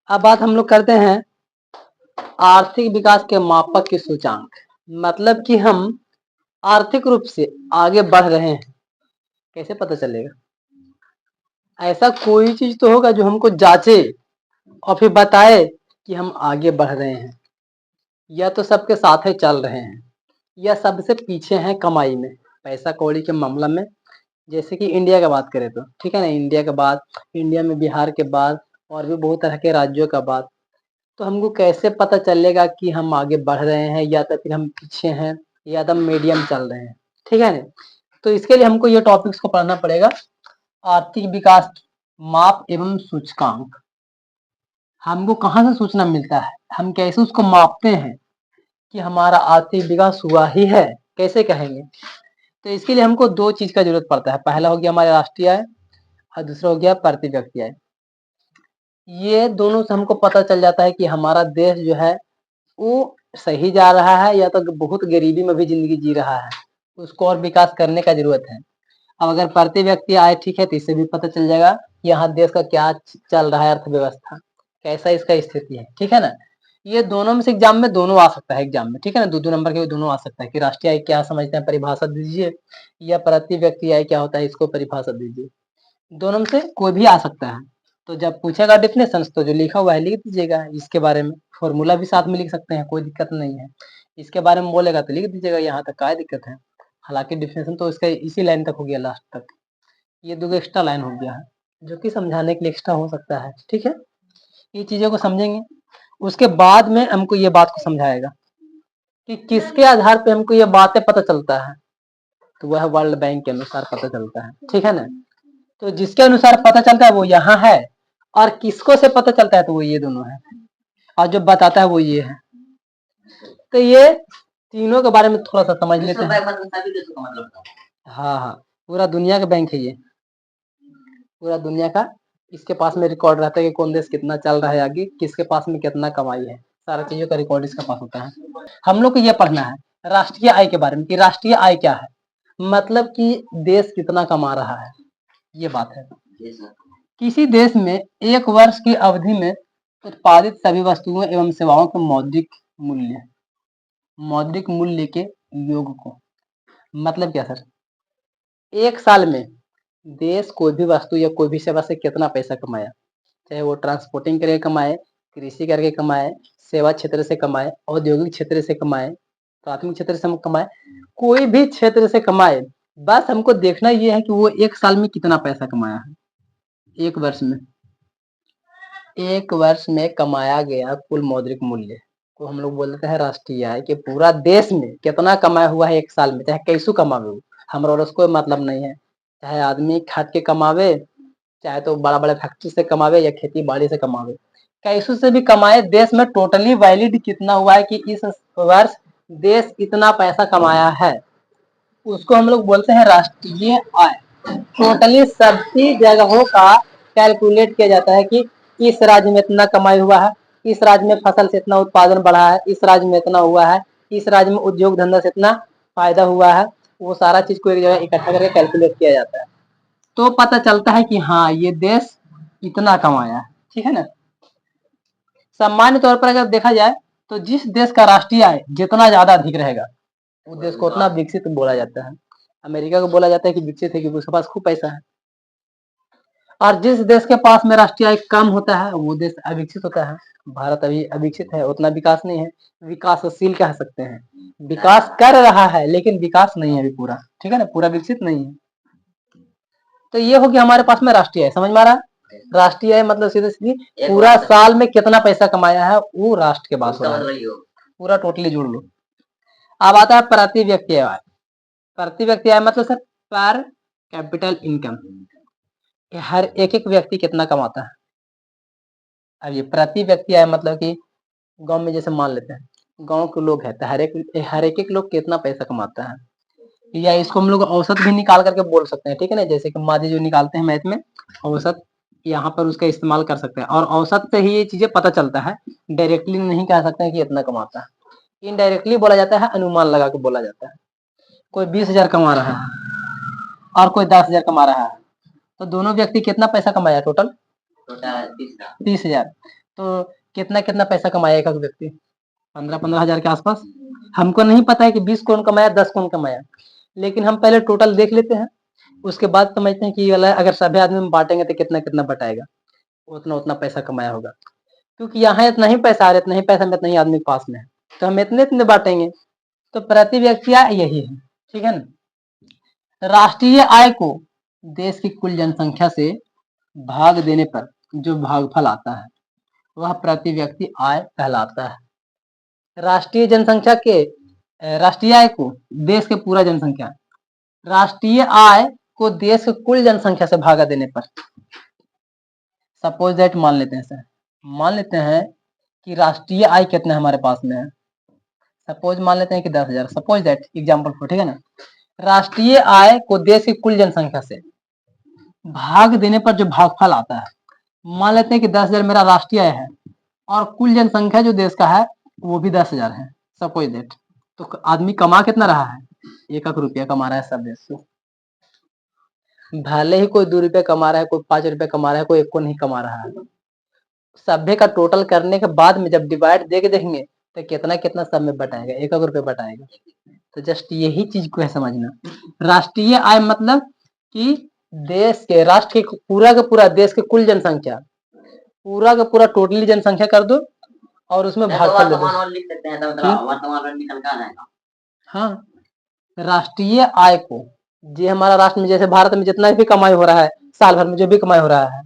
अब बात हम लोग करते हैं आर्थिक विकास के मापक के सूचांक। मतलब कि हम आर्थिक रूप से आगे बढ़ रहे हैं, कैसे पता चलेगा? ऐसा कोई चीज तो होगा जो हमको जांचे और फिर बताए कि हम आगे बढ़ रहे हैं, या तो सबके साथ ही चल रहे हैं, या सबसे पीछे हैं कमाई में, पैसा कौड़ी के मामला में। जैसे कि इंडिया का बात करें तो ठीक है ना, इंडिया के बाद, इंडिया में बिहार के बाद और भी बहुत तरह के राज्यों का बात, तो हमको कैसे पता चलेगा कि हम आगे बढ़ रहे हैं या तो फिर हम पीछे हैं या तो मीडियम चल रहे हैं, ठीक है ना? तो इसके लिए हमको ये टॉपिक्स को पढ़ना पड़ेगा। आर्थिक विकास माप एवं सूचकांक हमको कहाँ से सूचना मिलता है, हम कैसे उसको मापते हैं कि हमारा आर्थिक विकास हुआ ही है, कैसे कहेंगे? तो इसके लिए हमको दो चीज का जरूरत पड़ता है। पहला हो गया हमारे राष्ट्रीय आय और दूसरा हो गया प्रति व्यक्ति आय। ये दोनों से हमको पता चल जाता है कि हमारा देश जो है वो सही जा रहा है या तो बहुत गरीबी में भी जिंदगी जी रहा है, उसको और विकास करने का जरूरत है। अब अगर प्रति व्यक्ति आय ठीक है तो इससे भी पता चल जाएगा कि यहाँ देश का क्या चल रहा है, अर्थव्यवस्था कैसा इसका स्थिति है, ठीक है ना? ये दोनों में से एग्जाम में दोनों आ सकता है, एग्जाम में, ठीक है ना? दो नंबर के दोनों आ सकता है कि राष्ट्रीय आय क्या समझते हैं परिभाषा दीजिए, या प्रति व्यक्ति आय क्या होता है इसको परिभाषा दीजिए। दोनों में से कोई भी आ सकता है। तो जब पूछेगा डेफिनेशन तो जो लिखा हुआ है लिख दीजिएगा, इसके बारे में फॉर्मूला भी साथ में लिख सकते हैं, कोई दिक्कत नहीं है। इसके बारे में बोलेगा तो लिख दीजिएगा, यहाँ तक क्या दिक्कत है। हालांकि डेफिनेशन तो इसका इसी लाइन तक हो गया, लास्ट तक। ये दो एक्स्ट्रा लाइन हो गया है जो कि समझाने के लिए एक्स्ट्रा हो सकता है, ठीक है? ये चीजों को समझेंगे, उसके बाद में हमको ये बात को समझाएगा कि किसके आधार पे हमको ये बातें पता चलता है, तो वह वर्ल्ड बैंक के अनुसार पता चलता है, ठीक है ना? तो जिसके अनुसार पता चलता है वो यहाँ है, और किसको से पता चलता है तो वो ये दोनों है, और जो बताता है वो ये है। तो ये तीनों के बारे में थोड़ा सा समझ लेते हैं। हाँ हाँ, पूरा दुनिया का बैंक है ये, पूरा दुनिया का। इसके पास में रिकॉर्ड रहता है कि कौन देश कितना चल रहा है आगे, किसके पास में कितना कमाई है, सारा चीजों का रिकॉर्ड इसके पास होता है। हम लोग को ये पढ़ना है राष्ट्रीय आय के बारे में कि राष्ट्रीय आय क्या है, मतलब कि देश कितना कमा रहा है, ये बात है। किसी देश में एक वर्ष की अवधि में उत्पादित सभी वस्तुओं एवं सेवाओं के मौद्रिक मूल्य के योग को, मतलब क्या सर? एक साल में देश कोई भी वस्तु या कोई भी सेवा से कितना पैसा कमाया, चाहे वो ट्रांसपोर्टिंग करके कमाए, कृषि करके कमाए, सेवा क्षेत्र से कमाए, औद्योगिक क्षेत्र से कमाए, प्राथमिक क्षेत्र से कमाए, कोई भी क्षेत्र से कमाए, बस हमको देखना ये है कि वो एक साल में कितना पैसा कमाया है। एक वर्ष में कमाया गया कुल मौद्रिक मूल्य को हम लोग बोलते हैं राष्ट्रीय आय, कि पूरा देश में कितना कमाया हुआ है एक साल में, चाहे कैसू कमावे हो, हमारा और उसको मतलब नहीं है। चाहे आदमी खाद के कमावे, चाहे तो बड़ा बड़ा फैक्ट्री से कमावे या खेती बाड़ी से कमावे, कैसू से भी कमाए, देश में टोटली वैलिड कितना हुआ है कि इस वर्ष देश इतना पैसा कमाया है, उसको हम लोग बोलते हैं राष्ट्रीय आय। टोटली सभी जगहों का कैलकुलेट किया जाता है कि इस राज्य में इतना कमाई हुआ है, इस राज्य में फसल से इतना उत्पादन बढ़ा है, इस राज्य में इतना हुआ है, इस राज्य में उद्योग धंधा से इतना फायदा हुआ है, वो सारा चीज को एक जगह इकट्ठा करके कैलकुलेट किया जाता है, तो पता चलता है कि हाँ ये देश इतना कमाया है, ठीक है ना? सामान्य तौर पर अगर देखा जाए तो जिस देश का राष्ट्रीय आय जितना ज्यादा अधिक रहेगा उस देश को उतना विकसित बोला जाता है। अमेरिका को बोला जाता है कि विकसित है क्योंकि उसके पास खूब पैसा है, और जिस देश के पास में राष्ट्रीय आय कम होता है वो देश अविकसित होता है। भारत अभी अविकसित है, उतना विकास नहीं है, विकासशील कह सकते हैं, विकास कर रहा है लेकिन विकास नहीं है अभी पूरा, ठीक है ना? पूरा विकसित नहीं है। तो ये हो गया हमारे पास में राष्ट्रीय आय, समझ में आ रहा है? राष्ट्रीय आय मतलब सीधे सीधी पूरा साल में कितना पैसा कमाया है वो राष्ट्र के पास हो रहा है, पूरा टोटली जोड़ लो। अब आता है प्रति व्यक्ति आय। प्रति व्यक्ति आय मतलब सर पर कैपिटल इनकम, हर एक एक व्यक्ति कितना कमाता है। अब ये प्रति व्यक्ति आय मतलब कि गांव में जैसे मान लेते हैं गांव के लोग हैं तो हर एक लोग कितना पैसा कमाता है, या इसको हम लोग औसत भी निकाल करके बोल सकते हैं, ठीक है ना? जैसे कि माध्य जो निकालते हैं मैथ में औसत, यहाँ पर उसका इस्तेमाल कर सकते हैं, और औसत से ही ये चीजें पता चलता है, डायरेक्टली नहीं कह सकते हैं कि इतना कमाता है, इनडायरेक्टली बोला जाता है, अनुमान लगा के बोला जाता है। कोई 20,000 कमा रहा है और कोई 10,000 कमा रहा है, तो दोनों व्यक्ति कितना पैसा कमाया टोटल? 30,000। तो कितना कितना पैसा कमाया एक व्यक्ति? 15-15 हजार के आसपास। हमको नहीं पता है कि 20 कौन कमाया, 10 कौन कमाया, लेकिन हम पहले टोटल देख लेते हैं, उसके बाद समझते हैं कि ये वाला अगर सभी आदमी में बांटेंगे तो कितना कितना बटाएगा, उतना उतना पैसा कमाया होगा। क्योंकि यहाँ इतना ही पैसा आ रहा है, इतना ही पैसा में इतना ही आदमी पास में है, तो हम इतने इतने बांटेंगे। तो प्रति व्यक्ति आय यही है, ठीक है ना। राष्ट्रीय आय को देश की कुल जनसंख्या से भाग देने पर जो भागफल आता है वह प्रति व्यक्ति आय कहलाता है। राष्ट्रीय जनसंख्या के राष्ट्रीय आय को देश के पूरा जनसंख्या, राष्ट्रीय आय को देश के कुल जनसंख्या से भागा देने पर, सपोज दैट मान लेते हैं सर, मान लेते हैं कि राष्ट्रीय आय कितना हमारे पास में है, सपोज मान लेते हैं कि 10,000, सपोज दैट एग्जाम्पल फॉर, ठीक है ना। राष्ट्रीय आय को देश की कुल जनसंख्या से भाग देने पर जो भागफल आता है, मान लेते हैं कि 10,000 मेरा राष्ट्रीय आय है और कुल जनसंख्या जो देश का है वो भी 10,000 है, सपोज दैट। तो आदमी कमा कितना रहा है? 1 रुपया कमा रहा है सब देश से। भले ही कोई 2 रुपये कमा रहा है, कोई 5 रुपये कमा रहा है, कोई 1 को नहीं कमा रहा है। सभ्य का टोटल करने के बाद में जब डिवाइड दे के देखेंगे तो कितना कितना सब में बटाएगा, 1 रुपये बटाएगा। तो जस्ट यही चीज को है समझना। राष्ट्रीय आय मतलब कि देश के, राष्ट्र के पूरा का पूरा देश के कुल जनसंख्या, पूरा का पूरा टोटली जनसंख्या कर दो और उसमें भागफल दे दो, लिख सकते हैं, तो मतलब वर्तमान निकल के आ जाएगा। हाँ, राष्ट्रीय आय को, जो हमारा राष्ट्र में जैसे भारत में जितना भी कमाई हो रहा है साल भर में, जो भी कमाई हो रहा है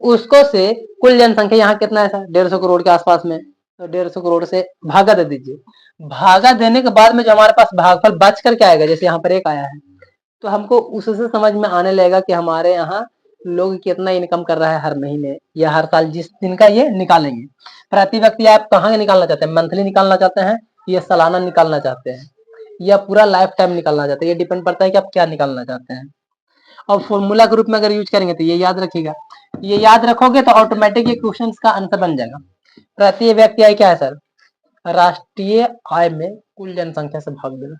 उसको से कुल जनसंख्या यहाँ कितना है सर? 150 करोड़ के आसपास में, तो 150 करोड़ से भागा दे दीजिए। भागा देने के बाद में जो हमारे पास भागफल बच कर क्या आएगा, जैसे यहाँ पर 1 आया है, तो हमको उससे समझ में आने लगेगा कि हमारे यहाँ लोग कितना इनकम कर रहा है हर महीने या हर साल, जिस दिन का ये निकालेंगे। प्रति व्यक्ति आप कहाँ निकालना चाहते हैं? मंथली निकालना चाहते हैं या सालाना निकालना चाहते हैं या पूरा लाइफ टाइम निकालना चाहते हैं? ये डिपेंड पड़ता है कि आप क्या निकालना चाहते हैं। और फॉर्मूला के रूप में अगर यूज करेंगे तो ये याद रखिएगा, ये याद रखोगे तो ऑटोमेटिक ये क्वेश्चन का आंसर बन जाएगा। प्रति व्यक्ति आय क्या है सर? राष्ट्रीय आय में कुल जनसंख्या से भाग देना।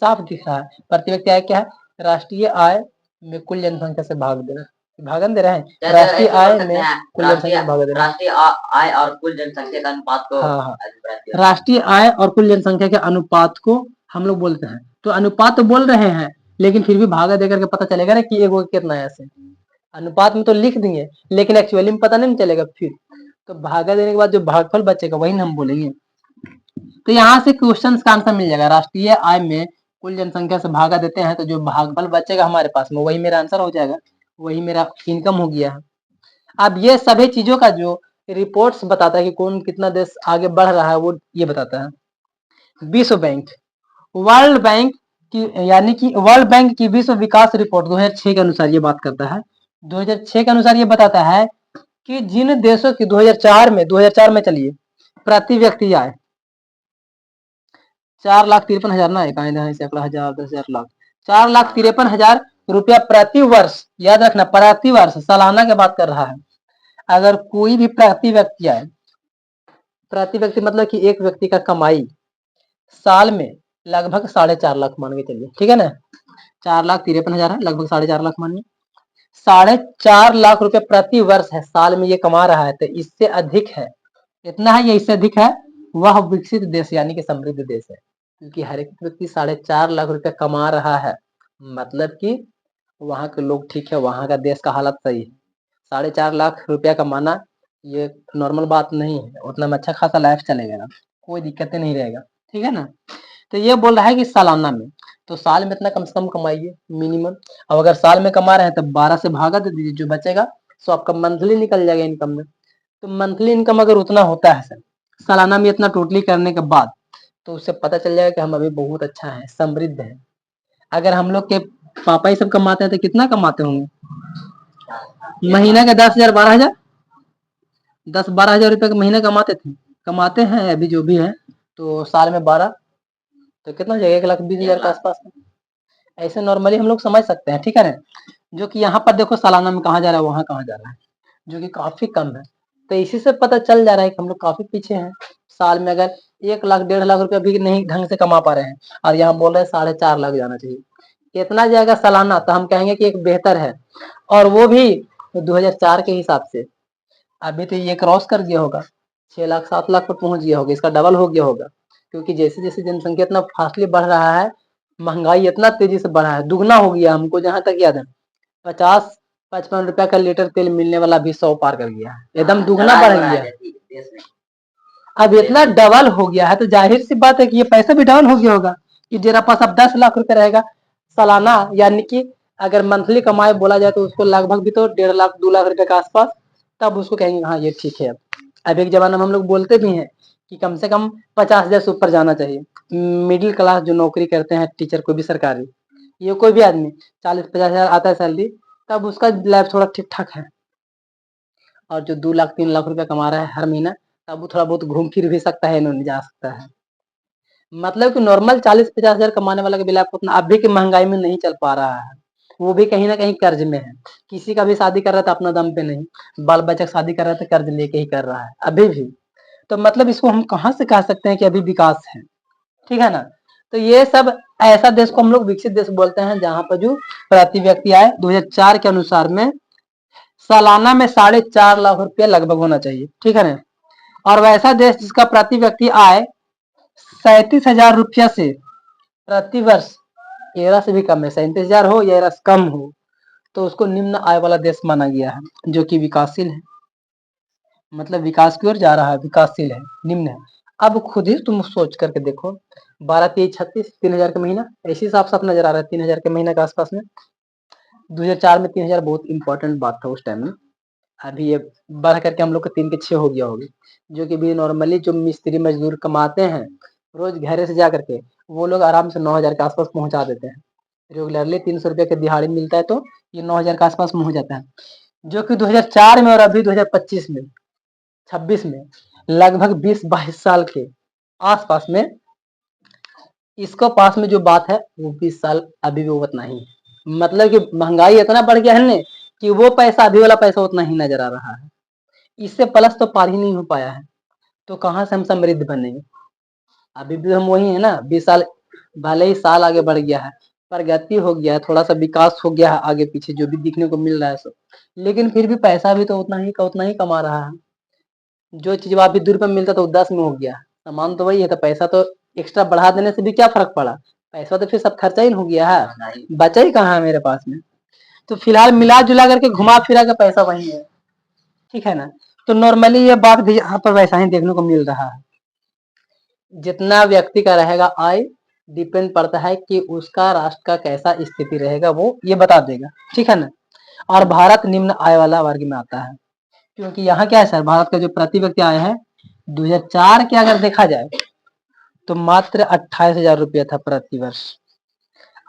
साफ दिख रहा है, प्रति व्यक्ति आय क्या है? राष्ट्रीय आय में कुल जनसंख्या से भाग देना। भागन दे रहे हैं, राष्ट्रीय आय में कुल जनसंख्या से भाग देना। राष्ट्रीय आय और कुल जनसंख्या का अनुपात को, हाँ, राष्ट्रीय आय और कुल जनसंख्या के अनुपात को हम लोग बोलते हैं। तो अनुपात तो बोल रहे हैं लेकिन फिर भी भागा देकर के पता चलेगा ना कि एगो कितना है। ऐसे अनुपात में तो लिख देंगे लेकिन एक्चुअली में पता नहीं चलेगा। फिर तो भागा देने के बाद जो भागफल बचेगा वही हम बोलेंगे। तो यहाँ से क्वेश्चन का आंसर मिल जाएगा, राष्ट्रीय आय में कुल जनसंख्या से भागा देते हैं तो जो भागफल बचेगा हमारे पास में वही मेरा आंसर हो जाएगा, वही मेरा इनकम हो गया है। अब ये सभी चीजों का जो रिपोर्ट्स बताता है कि कौन कितना देश आगे बढ़ रहा है वो ये बताता है विश्व बैंक, वर्ल्ड बैंक की, यानी कि वर्ल्ड बैंक की विश्व विकास रिपोर्ट 2006 के अनुसार ये बात करता है। 2006 के अनुसार ये बताता है कि जिन देशों की 2004 में चलिए प्रति व्यक्ति आय 4,53,000 ना, 1,00,000 10,000 लाख, 4,53,000 रुपया प्रति वर्ष। याद रखना प्रति वर्ष, सालाना की बात कर रहा है। अगर कोई भी प्रति व्यक्ति आए, प्रति व्यक्ति मतलब कि एक व्यक्ति का कमाई साल में लगभग 4.5 लाख मान के चलिए, ठीक है ना। 4,53,000 है, लगभग 4.5 लाख मानिए। 4.5 लाख रुपए प्रति वर्ष है, साल में ये कमा रहा है। तो इससे अधिक है, इतना है या इससे अधिक है, वह विकसित देश यानी कि समृद्ध देश है। क्योंकि हर एक व्यक्ति 4.5 लाख रुपए कमा रहा है, मतलब कि वहां के लोग ठीक है, वहां का देश का हालत सही है। 4.5 लाख रुपया कमाना ये नॉर्मल बात नहीं है, उतना में अच्छा खासा लाइफ चलेगा ना, कोई दिक्कतें नहीं रहेगा, ठीक है ना। तो ये बोल रहा है कि सालाना में, तो साल में इतना कम से कम कमाइए मिनिमम। अब अगर साल में कमा रहे हैं तो 12 से भागा दे दीजिए, जो बचेगा सो आपका मंथली निकल जाएगा इनकम में। तो मंथली इनकम अगर उतना होता है सर, सालाना में इतना टोटली करने के बाद, तो उससे पता चल जाएगा कि हम अभी बहुत अच्छा है, समृद्ध है। अगर हम लोग के पापा ही सब कमाते हैं तो कितना कमाते होंगे? महीना का 10,000 12,000, 10-12 हजार रुपए का महीना कमाते हैं अभी जो भी है। तो साल में 12 तो कितना हो जाएगा? 1,20,000 के आसपास में। ऐसे नॉर्मली हम लोग समझ सकते हैं, ठीक है ना। जो कि यहाँ पर देखो सालाना में कहाँ जा रहा है, वहां कहाँ जा रहा है, जो कि काफी कम है। तो इसी से पता चल जा रहा है कि हम लोग काफी पीछे हैं। साल में अगर 1 लाख 1.5 लाख रुपया भी नहीं ढंग से कमा पा रहे हैं और यहाँ बोल रहे हैं 4.5 लाख जाना चाहिए, इतना जाएगा सालाना, तो हम कहेंगे कि एक बेहतर है। और वो भी 2004 के हिसाब से। अभी तो ये क्रॉस कर गया होगा, 6 लाख 7 लाख पर पहुंच गया होगा, इसका डबल हो गया होगा। क्योंकि जैसे जैसे जनसंख्या इतना फास्टली बढ़ रहा है, महंगाई इतना तेजी से बढ़ा है, दुगना हो गया। हमको जहां तक याद है 50-55 रुपया का लीटर तेल मिलने वाला भी 100 पार कर गया है, एकदम दुगना बढ़ गया। अब इतना डबल हो गया है तो जाहिर सी बात है कि ये पैसा भी डबल हो गया होगा। कि तेरा पास अब 10 लाख रुपए रहेगा सालाना, यानी कि अगर मंथली कमाई बोला जाए तो उसको लगभग भी तो 1.5 लाख 2 लाख रुपए के आसपास, तब उसको कहेंगे हाँ ये ठीक है। अब एक जमाना में हम लोग बोलते भी हैं कि कम से कम 50,000 से ऊपर जाना चाहिए। मिडिल क्लास जो नौकरी करते हैं, टीचर कोई भी सरकारी, ये कोई भी आदमी 40-50 हजार आता है सैलरी, तब उसका लाइफ थोड़ा ठीक ठाक है। और जो 2 लाख 3 लाख रुपया कमा रहा है हर महीना, तब वो थोड़ा बहुत घूम फिर भी सकता है, इन्होंने जा सकता है। मतलब कि नॉर्मल 40-50 हजार कमाने वाला के बिला उतना अभी की महंगाई में नहीं चल पा रहा है। वो भी कहीं ना कहीं कर्ज में है। किसी का भी शादी कर रहा था अपना दम पे नहीं, बाल बच्चा शादी कर रहा था कर्ज लेके ही कर रहा है अभी भी। तो मतलब इसको हम कहाँ से कह सकते हैं कि अभी विकास है, ठीक है ना। तो ये सब ऐसा देश को हम लोग विकसित देश बोलते हैं जहां पर जो प्रति व्यक्ति आय 2004 के अनुसार में सालाना में 4.5 लाख रुपया लगभग होना चाहिए, ठीक है ना। और वैसा देश जिसका प्रति व्यक्ति आय 37,000 रुपया से प्रति वर्ष, एरा से भी कम है, 37,000 हो या एरा से कम हो, तो उसको निम्न आय वाला देश माना गया है, जो कि विकासशील है। मतलब विकास की ओर जा रहा है, विकासशील है, निम्न है। अब खुद ही तुम सोच करके देखो, 12-3-36 3,000 का महीना, ऐसे साफ साफ नजर आ रहा है 3,000 के महीने के आसपास में। 2004 में 3,000 बहुत इंपॉर्टेंट बात था उस टाइम में। अभी ये बढ़ करके हम लोग का 3 के 6 हो गया होगा। जो कि भी नॉर्मली जो मिस्त्री मजदूर कमाते हैं रोज घरे से जा करके, वो लोग आराम से 9,000 के आसपास पहुंचा देते हैं। रेगुलरली 300 रुपये की दिहाड़ी मिलता है तो ये 9,000 के आसपास पहुंच जाता है। जो कि 2004 में और अभी 2025 में 26 में लगभग 20-22 साल के आसपास में इसको पास में जो बात है वो 20 साल अभी भी उतना ही है। मतलब कि महंगाई इतना बढ़ गया है ना कि वो पैसा अभी वाला पैसा उतना ही नजर आ रहा है, इससे प्लस तो पार ही नहीं हो पाया है। तो कहाँ से हम समृद्ध बनेंगे। अभी भी हम वही है ना, 20 साल, भले ही साल आगे बढ़ गया है, प्रगति हो गया है, थोड़ा सा विकास हो गया है आगे पीछे जो भी दिखने को मिल रहा है सब, लेकिन फिर भी पैसा भी तो उतना ही का उतना ही कमा रहा है। जो चीज अभी 2 रुपये में मिलता तो 10 में हो गया, सामान तो वही है, तो पैसा तो एक्स्ट्रा बढ़ा देने से भी क्या फर्क पड़ा, पैसा तो फिर सब खर्चा ही हो गया है, बचा ही कहाँ है मेरे पास में। तो फिलहाल मिला जुला करके घुमा फिरा के पैसा वही है, ठीक है ना। तो नॉर्मली ये बात भी यहाँ पर वैसा ही देखने को मिल रहा है। जितना व्यक्ति का रहेगा आय, डिपेंड पड़ता है कि उसका राष्ट्र का कैसा स्थिति रहेगा, वो ये बता देगा, ठीक है ना। और भारत निम्न आय वाला वर्ग में आता है, क्योंकि यहाँ क्या है सर, भारत का जो प्रति व्यक्ति आय है 2004 के अगर देखा जाए तो मात्र 28,000 रुपया था प्रति वर्ष।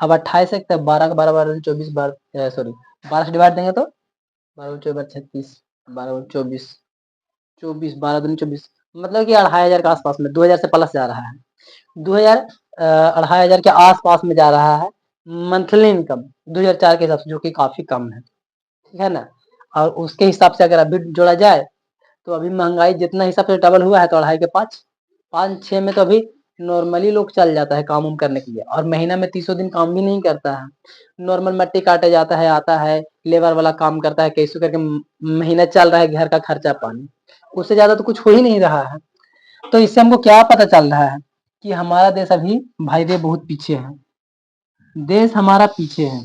अब 28 से 12 का 12-12 24 बार सॉरी 12 से डिवाइड देंगे तो 12-24-36 12-24 24 12-24, मतलब कि 2,500 के आसपास में, 2,000 से प्लस जा रहा है, 2,000 2,500 के आसपास में जा रहा है मंथली इनकम 2004 के हिसाब से, जो कि काफी कम है, ठीक है ना। और उसके हिसाब से अगर अभी जोड़ा जाए तो अभी महंगाई जितना हिसाब से डबल हुआ है तो 2.5 के 5-5-6 में तो अभी नॉर्मली लोग चल जाता है काम उम करने के लिए, और महीना में 30 दिन काम भी नहीं करता है। नॉर्मल मट्टी काटे जाता है, आता है लेबर वाला काम करता है, कैसे करके महीना चल रहा है घर का खर्चा पानी, उससे ज्यादा तो कुछ हो ही नहीं रहा है। तो इससे हमको क्या पता चल रहा है कि हमारा देश अभी भाई रे बहुत पीछे है, देश हमारा पीछे है,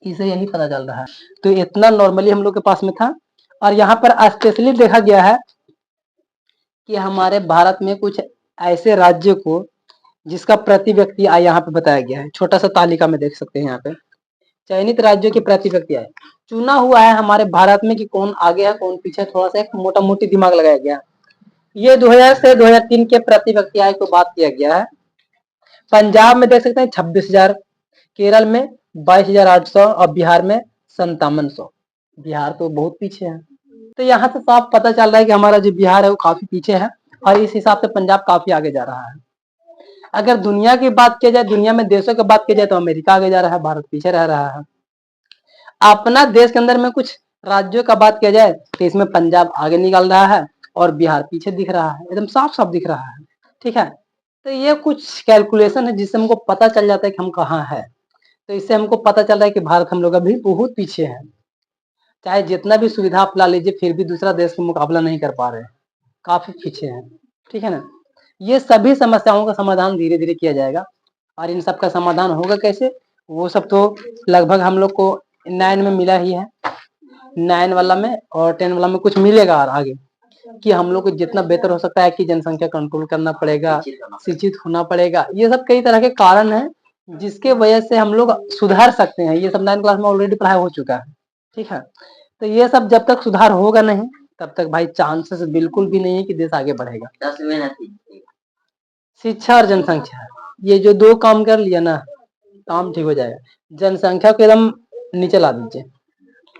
इसे यही पता चल रहा है। तो इतना नॉर्मली हम लोग के पास में था। और यहाँ पर स्पेशली देखा गया है कि हमारे भारत में कुछ ऐसे राज्य को जिसका प्रति व्यक्ति आय यहाँ पे बताया गया है, छोटा सा तालिका में देख सकते हैं। यहाँ पे चयनित राज्यों के प्रति व्यक्ति आय चुना हुआ है हमारे भारत में कि कौन आगे है कौन पीछे, थोड़ा सा एक मोटा मोटी दिमाग लगाया गया। ये 2000 से 2003 के प्रति व्यक्ति आय को बात किया गया है। पंजाब में देख सकते हैं 26,000, केरल में 22,800 और बिहार में 5700। बिहार तो बहुत पीछे है। तो यहाँ से साफ पता चल रहा है कि हमारा जो बिहार है वो काफी पीछे है, और इस हिसाब से पंजाब काफी आगे जा रहा है। अगर दुनिया की बात की जाए, दुनिया में देशों की बात की जाए तो अमेरिका आगे जा रहा है, भारत पीछे रह रहा है। अपना देश के अंदर में कुछ राज्यों का बात किया जाए तो इसमें पंजाब आगे निकल रहा है और बिहार पीछे दिख रहा है, एकदम साफ साफ दिख रहा है, ठीक है। तो ये कुछ कैलकुलेशन है जिससे हमको पता चल जाता है कि हम कहाँ है। तो इससे हमको पता चल रहा है कि भारत हम लोग अभी बहुत पीछे है। चाहे जितना भी सुविधा आप ला लीजिए फिर भी दूसरा देश का मुकाबला नहीं कर पा रहे हैं, काफी पीछे हैं। ठीक है ना। ये सभी समस्याओं का समाधान धीरे धीरे किया जाएगा। और इन सब का समाधान होगा कैसे, वो सब तो लगभग हम लोग को 9 में मिला ही है, 9 वाला में और 10 वाला में कुछ मिलेगा और आगे कि हम लोग को जितना बेहतर हो सकता है कि जनसंख्या कंट्रोल करना पड़ेगा, शिक्षित होना पड़ेगा। ये सब कई तरह के कारण हैं जिसके वजह से हम लोग सुधार सकते हैं। ये सब 9 क्लास में ऑलरेडी पढ़ाई हो चुका है। ठीक है। तो ये सब जब तक सुधार होगा नहीं तब तक भाई चांसेस बिल्कुल भी नहीं है कि देश आगे बढ़ेगा। 10 मिनट शिक्षा और जनसंख्या, ये जो 2 काम कर लिया ना, काम ठीक हो जाएगा। जनसंख्या को एकदम नीचे ला दीजिए,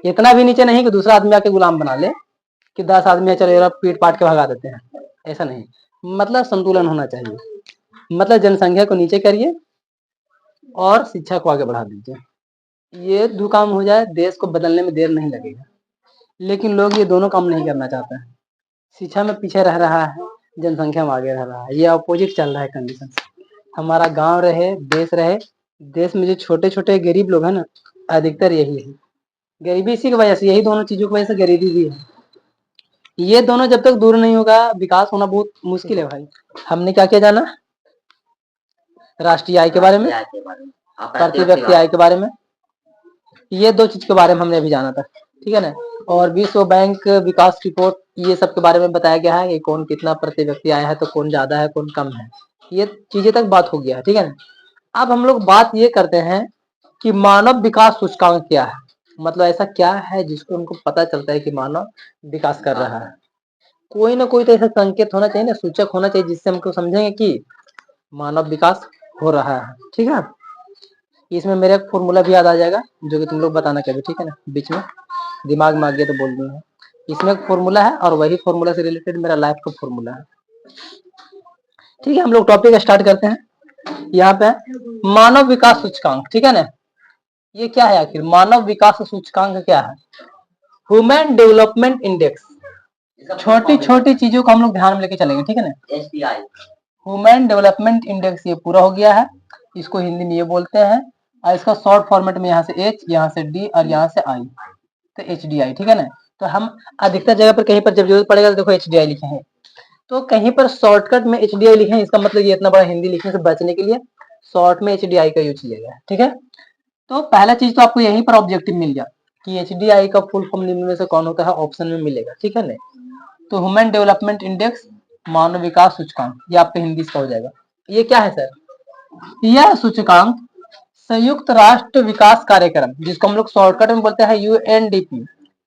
इतना भी नीचे नहीं कि दूसरा आदमी आके गुलाम बना ले कि 10 आदमी चलो पीट पाट के भगा देते हैं, ऐसा नहीं। मतलब संतुलन होना चाहिए। मतलब जनसंख्या को नीचे करिए और शिक्षा को आगे बढ़ा दीजिए। ये 2 काम हो जाए, देश को बदलने में देर नहीं लगेगा। लेकिन लोग ये दोनों काम नहीं करना चाहते हैं। शिक्षा में पीछे रह रहा है, जनसंख्या में आगे रह रहा है। ये अपोजिट चल रहा है कंडीशन। हमारा गांव रहे, देश रहे। देश में जो छोटे छोटे गरीब लोग हैं ना, अधिकतर यही है। गरीबी इसी की वजह से, यही दोनों चीजों की वजह से गरीबी भी है। ये दोनों जब तक दूर नहीं होगा, विकास होना बहुत मुश्किल है भाई। हमने क्या किया जाना, राष्ट्रीय आय के बारे में, प्रति व्यक्ति आय के बारे में, ये 2 चीज के बारे में हमने अभी जाना था। ठीक है ना। और विश्व बैंक विकास रिपोर्ट, ये सब के बारे में बताया गया है कि कौन कितना प्रति व्यक्ति आया है, तो कौन ज्यादा है कौन कम है। ये चीजें तक बात हो गया है। ठीक है ना। अब हम लोग बात ये करते हैं कि मानव विकास सूचकांक क्या है। मतलब ऐसा क्या है जिसको उनको पता चलता है कि मानव विकास कर रहा है। कोई ना कोई तो ऐसा संकेत होना चाहिए ना, सूचक होना चाहिए जिससे हमको समझेंगे कि मानव विकास हो रहा है। ठीक है। इसमें मेरा एक फॉर्मूला भी याद आ जाएगा जो कि तुम लोग बताना कभी। ठीक है ना, बीच में दिमाग में आ गया तो बोल दूंगा। इसमें एक फॉर्मूला है और वही फॉर्मूला से रिलेटेड मेरा लाइफ का फॉर्मूला है। ठीक है, हम लोग टॉपिक स्टार्ट करते हैं। यहाँ पे मानव विकास सूचकांक। ठीक है ना। ये क्या है आखिर मानव विकास सूचकांक क्या है? Human development index. छोटी छोटी चीजों को हम लोग ध्यान में लेके चलेंगे। ठीक है ना। ह्यूमन डेवलपमेंट इंडेक्स ये पूरा हो गया है। इसको हिंदी में ये बोलते हैं और इसका शॉर्ट फॉर्मेट में यहाँ से एच, यहाँ से डी और यहाँ से आई, तो एच डी आई। ठीक है ना। तो हम अधिकतर जगह पर कहीं पर जब जरूरत पड़ेगा तो देखो एच डी आई लिखे हैं, तो कहीं पर शॉर्टकट में एच डी आई लिखे हैं। इसका मतलब ये इतना बड़ा हिंदी लिखने से बचने के लिए शॉर्ट में एच डी आई का यूज किया गया है। ठीक है। तो पहला चीज तो आपको यहीं पर ऑब्जेक्टिव मिल गया कि एच डी आई का फुल फॉर्म निम्न में से कौन होता है, ऑप्शन में मिलेगा। ठीक है ना। तो ह्यूमन डेवलपमेंट इंडेक्स, मानव विकास सूचकांक, ये आपका हिंदी का हो जाएगा। ये क्या है सर? यह सूचकांक संयुक्त राष्ट्र विकास कार्यक्रम, जिसको हम लोग शॉर्टकट में बोलते हैं यूएनडीपी,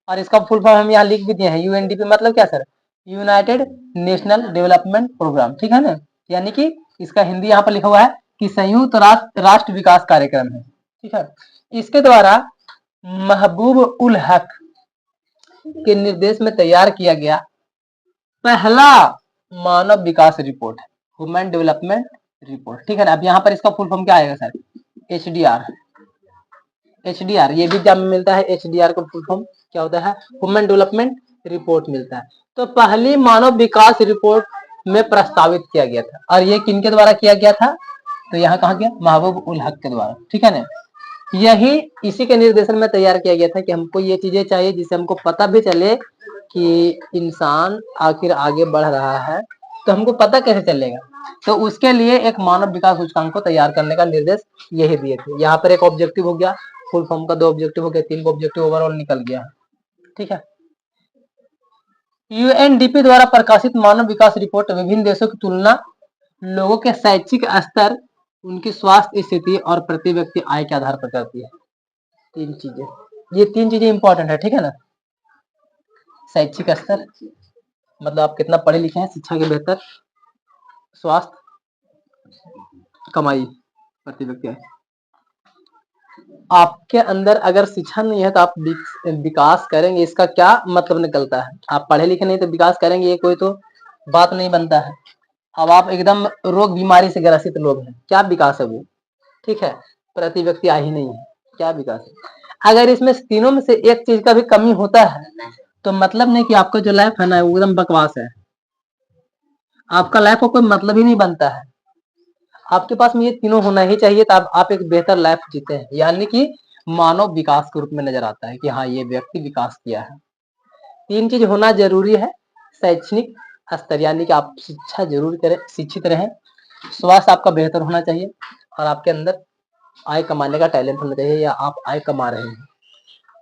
और इसका फुल फॉर्म हम यहाँ लिख भी दिए हैं। यूएनडीपी मतलब क्या sir? United national development program. ठीक है ना। यानी कि इसका हिंदी यहाँ पर लिखा हुआ है कि संयुक्त राष्ट्र विकास कार्यक्रम है। ठीक है। इसके द्वारा महबूब उल हक के निर्देश में तैयार किया गया पहला मानव विकास रिपोर्ट है, ह्यूमन डेवलपमेंट रिपोर्ट। ठीक है ना। अब यहाँ पर इसका फुल फॉर्म क्या आएगा sir? H D R. H D R, ये भी एग्जाम में मिलता है। एच डी आर का फुल फॉर्म क्या होता है? ह्यूमन डेवलपमेंट रिपोर्ट मिलता है। तो पहली मानव विकास रिपोर्ट में प्रस्तावित किया गया था, और ये किनके द्वारा किया गया था? तो यहाँ कहा गया महबूब उल हक के द्वारा। ठीक है ना। यही इसी के निर्देशन में तैयार किया गया था कि हमको ये चीजें चाहिए जिससे हमको पता भी चले कि इंसान आखिर आगे बढ़ रहा है। तो हमको पता कैसे चलेगा? तो उसके लिए एक मानव विकास सूचकांक को तैयार करने का निर्देश यही दिए थे। यहाँ पर एक ऑब्जेक्टिव हो गया, फुल फॉर्म का 2 ऑब्जेक्टिव हो गया, 3 ऑब्जेक्टिव ओवरऑल निकल गया। ठीक है। यूएनडीपी द्वारा प्रकाशित मानव विकास रिपोर्ट विभिन्न देशों की तुलना, लोगों के शैक्षिक स्तर, उनकी स्वास्थ्य स्थिति और प्रति व्यक्ति आय के आधार पर करती है। 3 चीजें, ये 3 चीजें इंपॉर्टेंट है। ठीक है ना। शैक्षिक स्तर मतलब आप कितना पढ़े लिखे हैं, शिक्षा के बेहतर, स्वास्थ्य, कमाई, प्रति व्यक्ति आय। आपके अंदर अगर शिक्षा नहीं है तो आप विकास करेंगे, इसका क्या मतलब निकलता है? आप पढ़े लिखे नहीं तो विकास करेंगे, ये कोई तो बात नहीं बनता है। अब आप एकदम रोग बीमारी से ग्रसित लोग हैं, क्या विकास है वो? ठीक है। प्रति व्यक्ति आय ही नहीं है, क्या विकास है? अगर इसमें तीनों में से एक चीज का भी कमी होता है तो मतलब नहीं कि आपका जो लाइफ है ना वो एकदम बकवास है, आपका लाइफ का कोई मतलब ही नहीं बनता है। आपके पास में ये तीनों होना ही चाहिए तब आप एक बेहतर लाइफ जीते हैं। यानी कि मानव विकास के रूप में नजर आता है कि हाँ ये व्यक्ति विकास किया है। 3 चीज होना जरूरी है। शैक्षणिक स्तर यानी कि आप शिक्षा जरूर करें, शिक्षित रहें, स्वास्थ्य आपका बेहतर होना चाहिए और आपके अंदर आय कमाने का टैलेंट होना चाहिए या आप आय कमा रहे हैं,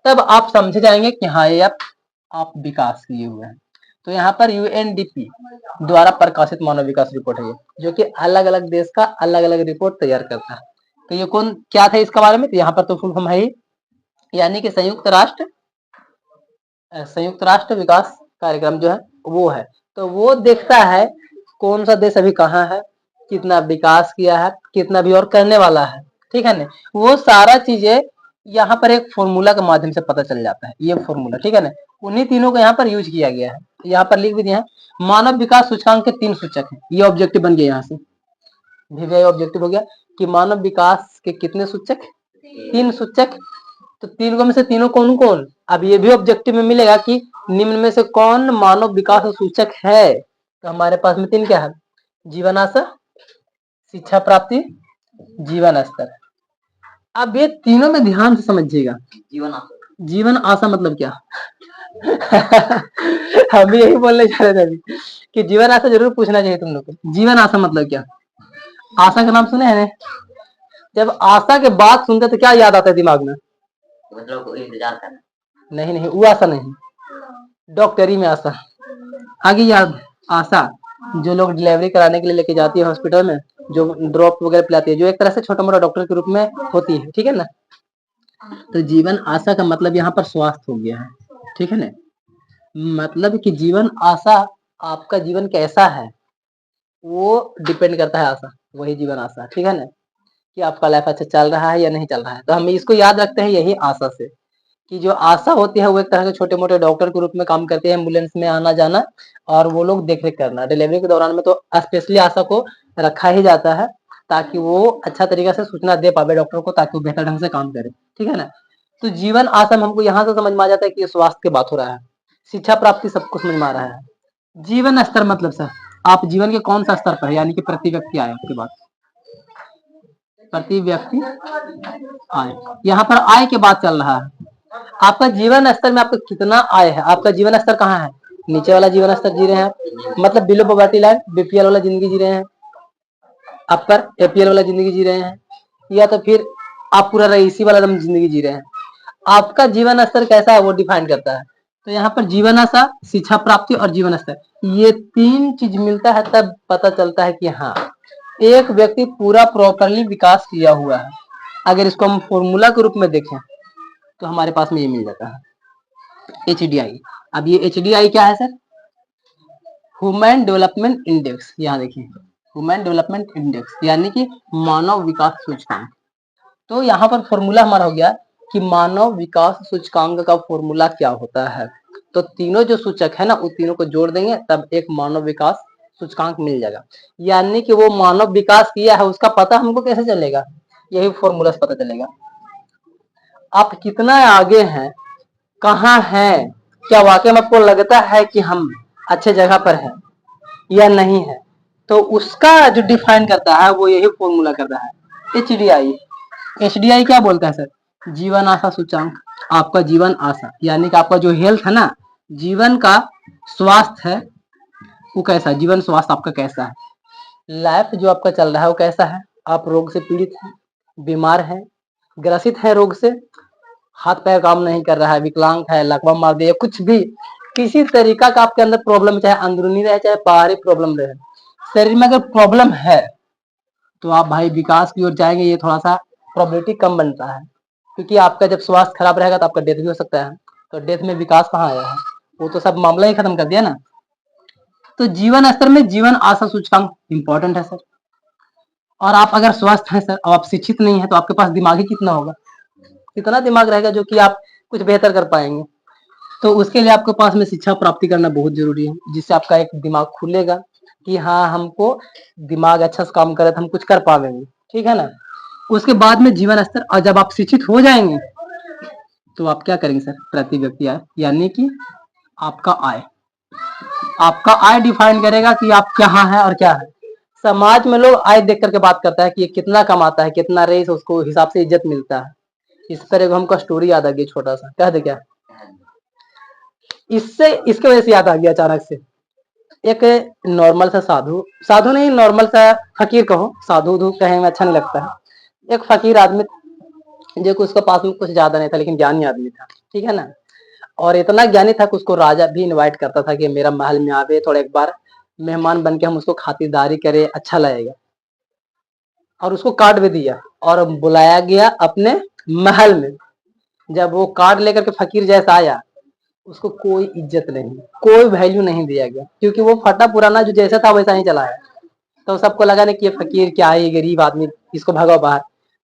तब आप समझे जाएंगे कि हाँ ये आप विकास किए हुए हैं। तो यहाँ पर यूएनडीपी द्वारा प्रकाशित मानव विकास रिपोर्ट है ये, जो कि अलग अलग देश का अलग अलग रिपोर्ट तैयार करता है। तो ये कौन क्या था इसके बारे में, तो यहाँ पर तो फुल फॉर्म है ही, यानी कि संयुक्त राष्ट्र विकास कार्यक्रम जो है वो है। तो वो देखता है कौन सा देश अभी कहाँ है, कितना विकास किया है, कितना भी और करने वाला है, ठीक है ना। वो सारा चीजें यहाँ पर एक फॉर्मूला के माध्यम से पता चल जाता है, ये फॉर्मूला, ठीक है ना। उन्हीं तीनों को यहाँ पर यूज किया गया है, यहाँ पर लिख भी दिया है। मानव विकास सूचकांक के 3 सूचक है, ये ऑब्जेक्टिव बन गया यहाँ से, भी ऑब्जेक्टिव हो गया कि मानव विकास के कितने सूचक, 3 सूचक। तो तीनों में से तीनों कौन कौन, अब ये भी ऑब्जेक्टिव में मिलेगा कि निम्न में से कौन मानव विकास सूचक है। तो हमारे पास में 3 क्या है, जीवन आशा, शिक्षा प्राप्ति, जीवन स्तर। अब ये तीनों में ध्यान से समझिएगा। जीवन आशा मतलब क्या हम भी यही बोलने जा रहे थे अभी कि जीवन आशा जरूर पूछना चाहिए तुम लोग को। जीवन आशा मतलब क्या, आशा का नाम सुने हैं? जब आशा के बाद सुनते तो क्या याद आता है दिमाग में, मतलब इंतजार करना। नहीं, वो आशा नहीं, डॉक्टरी में आशा। आगे याद, आशा जो लोग डिलीवरी कराने के लिए लेके जाती है हॉस्पिटल में, जो ड्रॉप वगैरह पिलाती है, जो एक तरह से छोटा मोटा डॉक्टर के रूप में होती है, ठीक है ना। तो जीवन आशा का मतलब यहाँ पर स्वास्थ्य हो गया है, ठीक है ना। मतलब कि जीवन आशा, आपका जीवन कैसा है वो डिपेंड करता है आशा, वही जीवन आशा, ठीक है ना, कि आपका लाइफ अच्छा चल रहा है या नहीं चल रहा है। तो हम इसको याद रखते हैं यही आशा से, कि जो आशा होती है वो एक तरह के छोटे मोटे डॉक्टर के रूप में काम करते हैं, एम्बुलेंस में आना जाना और वो लोग देख रेख करना। डिलीवरी के दौरान में तो स्पेशली आशा को रखा ही जाता है ताकि वो अच्छा तरीके से सूचना दे पावे डॉक्टर को, ताकि वो बेहतर ढंग से काम करे, ठीक है ना। तो जीवन आशा में हमको यहाँ से समझ में आ जाता है कि स्वास्थ्य की बात हो रहा है, शिक्षा प्राप्ति सबको समझ में आ रहा है। जीवन स्तर मतलब सर आप जीवन के कौन सा स्तर पर है, यानी कि प्रति व्यक्ति आय, आपके बात प्रति व्यक्ति आय, यहाँ पर आय के बात चल रहा है। आपका जीवन स्तर में आपका कितना आय है, आपका जीवन स्तर कहाँ है, नीचे वाला जीवन स्तर जी रहे हैं, मतलब बिलो पॉवर्टी लाइन, बीपीएल वाला जिंदगी जी रहे हैं, अपर एपीएल वाला जिंदगी जी रहे हैं, या तो फिर आप पूरा रईसी वाला जिंदगी जी रहे हैं। आपका जीवन स्तर कैसा है वो डिफाइन करता है। तो यहाँ पर जीवन आशा, शिक्षा प्राप्ति और जीवन स्तर, ये 3 चीज मिलता है तब पता चलता है कि हाँ एक व्यक्ति पूरा प्रॉपरली विकास किया हुआ है। अगर इसको हम फॉर्मूला के रूप में देखें तो हमारे पास में ये मिल जाता है HDI। अब ये HDI क्या है सर, ह्यूमन डेवलपमेंट इंडेक्स। यहाँ देखिए ह्यूमन डेवलपमेंट इंडेक्स यानी कि मानव विकास सूचकांक। तो यहाँ पर फॉर्मूला हमारा हो गया कि मानव विकास सूचकांक का फॉर्मूला क्या होता है। तो तीनों जो सूचक है ना उन तीनों को जोड़ देंगे तब एक मानव विकास सूचकांक मिल जाएगा। यानी कि वो मानव विकास किया है उसका पता हमको कैसे चलेगा, यही फॉर्मूला से पता चलेगा। आप कितना आगे हैं, कहाँ हैं, क्या वाकई में आपको लगता है कि हम अच्छे जगह पर हैं या नहीं है, तो उसका जो डिफाइन करता है वो यही फॉर्मूला करता है HDI। HDI क्या बोलता है सर, जीवन आशा सूचकांक। आपका जीवन आशा यानी कि आपका जो हेल्थ है ना, जीवन का स्वास्थ्य है वो कैसा है, जीवन स्वास्थ्य आपका कैसा है, लाइफ जो आपका चल रहा है वो कैसा है, आप रोग से पीड़ित हैं, बीमार हैं, ग्रसित है रोग से, हाथ पैर काम नहीं कर रहा है, विकलांग है, लकवा मार दिया, कुछ भी किसी तरीका का आपके अंदर प्रॉब्लम, चाहे अंदरूनी रहे चाहे बाहरी प्रॉब्लम रहे, शरीर में अगर प्रॉब्लम है तो आप भाई विकास की ओर जाएंगे, ये थोड़ा सा प्रोबेबिलिटी कम बनता है, क्योंकि आपका जब स्वास्थ्य खराब रहेगा तो आपका डेथ भी हो सकता है। तो डेथ में विकास कहाँ आया है, वो तो सब मामला ही खत्म कर दिया ना। तो जीवन स्तर में जीवन आशा सूचकांक इंपॉर्टेंट है सर। और आप अगर स्वस्थ हैं सर और आप शिक्षित नहीं है तो आपके पास दिमाग ही कितना होगा, कितना दिमाग रहेगा जो कि आप कुछ बेहतर कर पाएंगे। तो उसके लिए आपके पास में शिक्षा प्राप्ति करना बहुत जरूरी है, जिससे आपका एक दिमाग खुलेगा कि हाँ हमको दिमाग अच्छा से काम करे तो हम कुछ कर पाएंगे, ठीक है ना। उसके बाद में जीवन स्तर, और जब आप शिक्षित हो जाएंगे तो आप क्या करेंगे सर, प्रति व्यक्ति आय, यानी कि आपका आय डिफाइन करेगा कि आप कहाँ है और क्या है। समाज में लोग आय देख करके बात करता है कि ये कितना कमाता है, कितना रेस, उसको हिसाब से इज्जत मिलता है। इस पर एक हमको स्टोरी याद आ गई, छोटा सा कह दे क्या। इससे इसके वजह से याद आ गया अचानक से। एक नॉर्मल सा साधु, साधु नहीं नॉर्मल सा फकीर कहो, साधु उधु कहे में अच्छा नहीं लगता है। एक फकीर आदमी जो कि उसके पास में कुछ ज्यादा नहीं था लेकिन ज्ञानी आदमी था, ठीक है ना। और इतना ज्ञानी था कि उसको राजा भी इनवाइट करता था कि मेरा महल में आवे, थोड़ा एक बार मेहमान बन के हम उसको खातिरदारी करे, अच्छा लगेगा। और उसको कार्ड भी दिया और बुलाया गया अपने महल में। जब वो कार्ड लेकर के फकीर जैसा आया, उसको कोई इज्जत नहीं, कोई वैल्यू नहीं दिया गया, क्योंकि वो फटा पुराना जो जैसा था वैसा ही चला है। तो सबको लगा ना कि ये फकीर क्या है, ये गरीब आदमी, इसको भगाओ बाहर।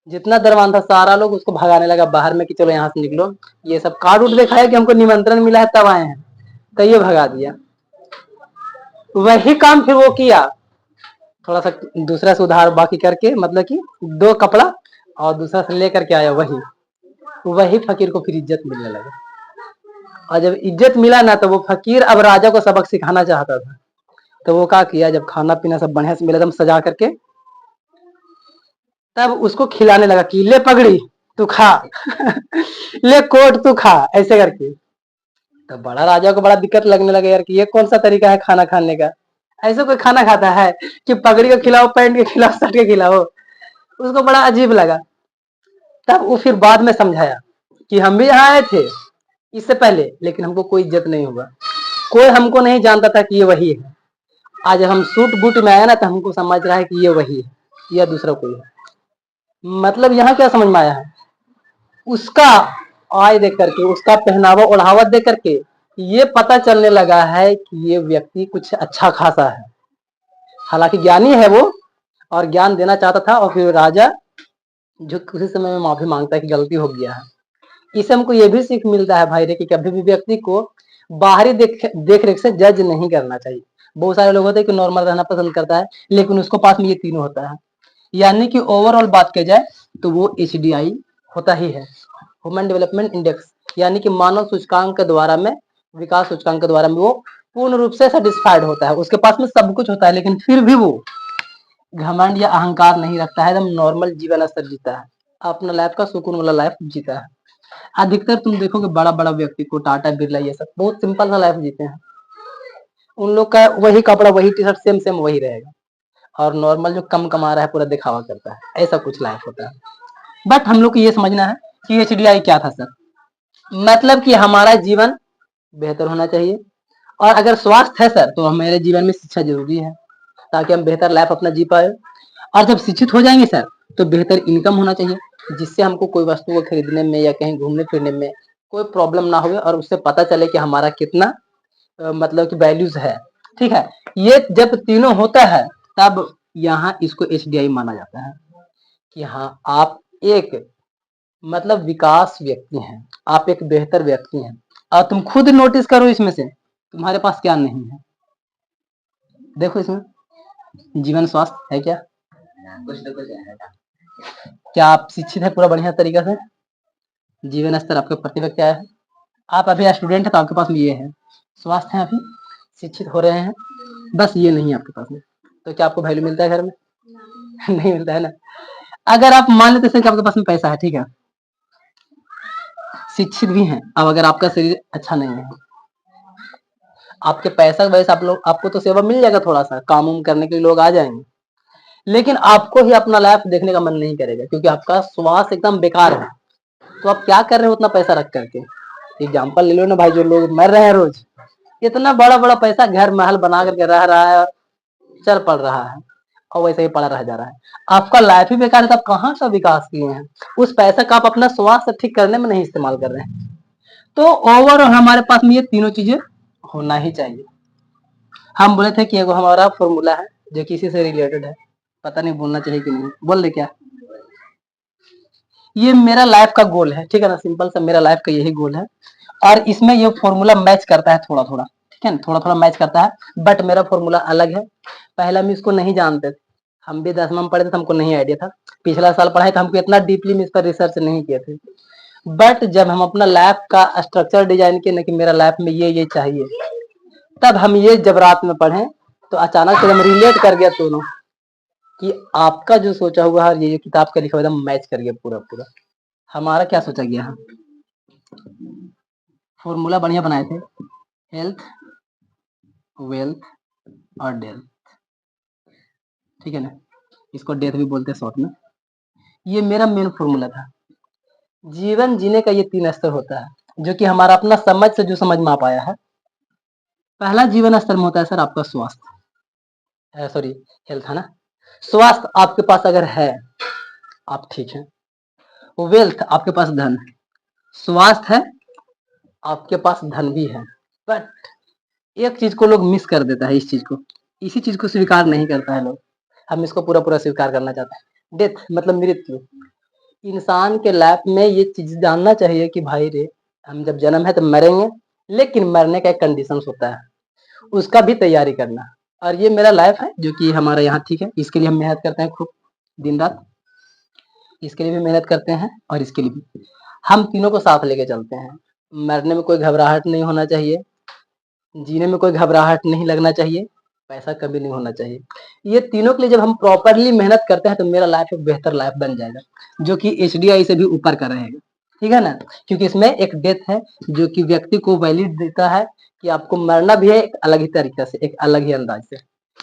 जितना दरबान था सारा लोग उसको भगाने लगा बाहर में कि चलो यहाँ से निकलो, ये सब कार्ड उठ दिखाया कि हमको निमंत्रण मिला है तब आए हैं, तो ये भगा दिया। वही काम फिर वो किया, थोड़ा सा दूसरा से उधार बाकी करके, मतलब कि दो कपड़ा और दूसरा से लेकर के आया, वही वही फकीर को फिर इज्जत मिलने लगा। और जब इज्जत मिला ना, तो वो फकीर अब राजा को सबक सिखाना चाहता था। तो वो क्या किया, जब खाना पीना सब बढ़िया से मिला एकदम सजा करके, तब उसको खिलाने लगा कि ले पगड़ी तू खा ले कोट तू खा, ऐसे करके। तो बड़ा राजा को बड़ा दिक्कत लगने लगा यार कि ये कौन सा तरीका है खाना खाने का, ऐसे कोई खाना खाता है कि पगड़ी को खिलाओ, पैंट के खिलाओ, शर्ट के खिलाओ। उसको बड़ा अजीब लगा। तब वो फिर बाद में समझाया कि हम भी यहाँ आए थे इससे पहले, लेकिन हमको कोई इज्जत नहीं हुआ, कोई हमको नहीं जानता था कि ये वही है। आज हम सूट बूट में आया ना, तो हमको समझ रहा है कि ये वही है या दूसरा कोई है। मतलब यहाँ क्या समझ में आया है, उसका आय देख करके, उसका पहनावा ओढ़ावा देख करके ये पता चलने लगा है कि ये व्यक्ति कुछ अच्छा खासा है। हालांकि ज्ञानी है वो और ज्ञान देना चाहता था, और फिर राजा जो उसी समय में माफी मांगता है कि गलती हो गया है। इससे हमको ये भी सीख मिलता है भाई रे कि कभी भी व्यक्ति को बाहरी देख रेख से जज नहीं करना चाहिए। बहुत सारे लोग होते हैं कि नॉर्मल रहना पसंद करता है, लेकिन उसको पास में ये तीनों होता है। यानी कि ओवरऑल बात की जाए तो वो HDI होता ही है, ह्यूमन डेवलपमेंट इंडेक्स, यानी कि मानव सूचकांक के द्वारा में, विकास सूचकांक के द्वारा में वो पूर्ण रूप से सेटिस्फाइड होता है। उसके पास में सब कुछ होता है, लेकिन फिर भी वो घमंड या अहंकार नहीं रखता है, एकदम नॉर्मल जीवन स्तर जीता है, अपना लाइफ का सुकून वाला लाइफ जीता है। अधिकतर तुम देखोगे बड़ा बड़ा व्यक्ति को, टाटा बिरला, ये सब बहुत सिंपल सा लाइफ जीते हैं। उन लोग का वही कपड़ा, वही टी शर्ट, सेम सेम वही रहेगा। और नॉर्मल जो कम कमा रहा है पूरा दिखावा करता है, ऐसा कुछ लाइफ होता है। बट हम लोग को ये समझना है कि HDI क्या था सर, मतलब कि हमारा जीवन बेहतर होना चाहिए। और अगर स्वास्थ्य है सर, तो हमारे जीवन में शिक्षा जरूरी है, ताकि हम बेहतर लाइफ अपना जी पाए। और जब शिक्षित हो जाएंगे सर, तो बेहतर इनकम होना चाहिए, जिससे हमको कोई वस्तु को खरीदने में या कहीं घूमने फिरने में कोई प्रॉब्लम ना हो, और उससे पता चले कि हमारा कितना मतलब कि वैल्यूज है। ठीक है, ये जब तीनों होता है तब यहाँ इसको HDI माना जाता है कि हाँ आप एक मतलब विकास व्यक्ति हैं, आप एक बेहतर व्यक्ति हैं। और तुम खुद नोटिस करो इसमें से तुम्हारे पास क्या नहीं है। देखो इसमें जीवन स्वास्थ्य है क्या, कुछ तो कुछ है। क्या आप शिक्षित है पूरा बढ़िया तरीका से, जीवन स्तर आपका प्रतिभा क्या है, आप अभी स्टूडेंट है तो आपके पास में ये है, स्वास्थ्य है, अभी शिक्षित हो रहे हैं, बस ये नहीं है आपके पास में, तो क्या आपको वैल्यू मिलता है घर में नहीं मिलता है ना। अगर आप मान लेते हैं कि आपके पास में पैसा है, ठीक है, शिक्षित भी हैं, अब अगर आपका शरीर अच्छा नहीं है, आपके पैसा वैसे आप लोग, आपको तो सेवा मिल जाएगा, थोड़ा सा काम उम करने के लिए लोग आ जाएंगे, लेकिन आपको ही अपना लाइफ देखने का मन नहीं करेगा, क्योंकि आपका स्वास्थ्य एकदम बेकार है। तो आप क्या कर रहे हो उतना पैसा रख करके। एग्जाम्पल ले लो ना भाई, जो लोग मर रहे हैं रोज, इतना बड़ा बड़ा पैसा घर महल बना करके रह रहा है और चल पड़ रहा है, और वैसे ही पड़ा रह जा रहा है। आपका लाइफ ही बेकार है, तो आप कहाँ सा विकास किए हैं। उस पैसा का आप अपना स्वास्थ्य ठीक करने में नहीं इस्तेमाल कर रहे हैं। तो ओवरऑल हमारे पास में ये तीनों चीजें होना ही चाहिए। हम बोले थे कि एगो हमारा फॉर्मूला है जो किसी से रिलेटेड है, पता नहीं बोलना चाहिए कि नहीं, बोल दे क्या। ये मेरा लाइफ का गोल है, ठीक है ना, सिंपल सा मेरा लाइफ का यही गोल है। और इसमें ये फॉर्मूला मैच करता है थोड़ा थोड़ा, ठीक है ना, थोड़ा थोड़ा मैच करता है, बट मेरा फॉर्मूला अलग है। पहले हम इसको नहीं जानते थे, हम भी 10वीं में पढ़े थे तो हमको नहीं आइडिया था। पिछला साल पढ़ाए तो हमको इतना डीपली में इस पर रिसर्च नहीं किए थे। बट जब हम अपना लाइफ का स्ट्रक्चर डिजाइन किए ना कि मेरा लाइफ में ये चाहिए, तब हम ये जब रात में पढ़े तो अचानक से हम रिलेट कर गया दोनों, कि आपका जो सोचा हुआ है ये किताब का लिखा हुआ एकदम मैच कर गया पूरा पूरा। हमारा क्या सोचा गया है, फॉर्मूला बढ़िया बनाए थे, हेल्थ, वेल्थ और डेल्थ, ठीक है ना, इसको डेथ भी बोलते हैं शॉर्ट में। ये मेरा मेन फॉर्मूला था। जीवन जीने का ये 3 स्तर होता है जो कि हमारा अपना समझ से जो समझ में आ पाया है। पहला जीवन स्तर में होता है सर आपका स्वास्थ्य, सॉरी हेल्थ है ना। स्वास्थ्य आपके पास अगर है आप ठीक है, वेल्थ आपके पास धन है, स्वास्थ्य है आपके पास धन भी है, बट एक चीज को लोग मिस कर देता है, इस चीज को, इसी चीज को स्वीकार नहीं करता है लोग। हम इसको पूरा पूरा स्वीकार करना चाहते हैं। डेथ मतलब मृत्यु। इंसान के लाइफ में ये चीज जानना चाहिए कि भाई रे, हम जब जन्म है तो मरेंगे, लेकिन मरने का एक कंडीशन होता है, उसका भी तैयारी करना। और ये मेरा लाइफ है जो कि हमारा यहाँ ठीक है, इसके लिए हम मेहनत करते हैं खूब दिन रात, इसके लिए भी मेहनत करते हैं और इसके लिए भी। हम तीनों को साथ लेके चलते हैं। मरने में कोई घबराहट नहीं होना चाहिए, जीने में कोई घबराहट नहीं लगना चाहिए, पैसा कभी नहीं होना चाहिए। ये तीनों के लिए जब हम प्रॉपरली मेहनत करते हैं तो मेरा लाइफ एक बेहतर लाइफ बन जाएगा, जो कि एचडीआई से भी ऊपर का रहेगा, ठीक है ना। क्योंकि इसमें एक डेथ है जो कि व्यक्ति को वैलिड देता है कि आपको मरना भी है एक अलग ही तरीके से, एक अलग ही अंदाज से।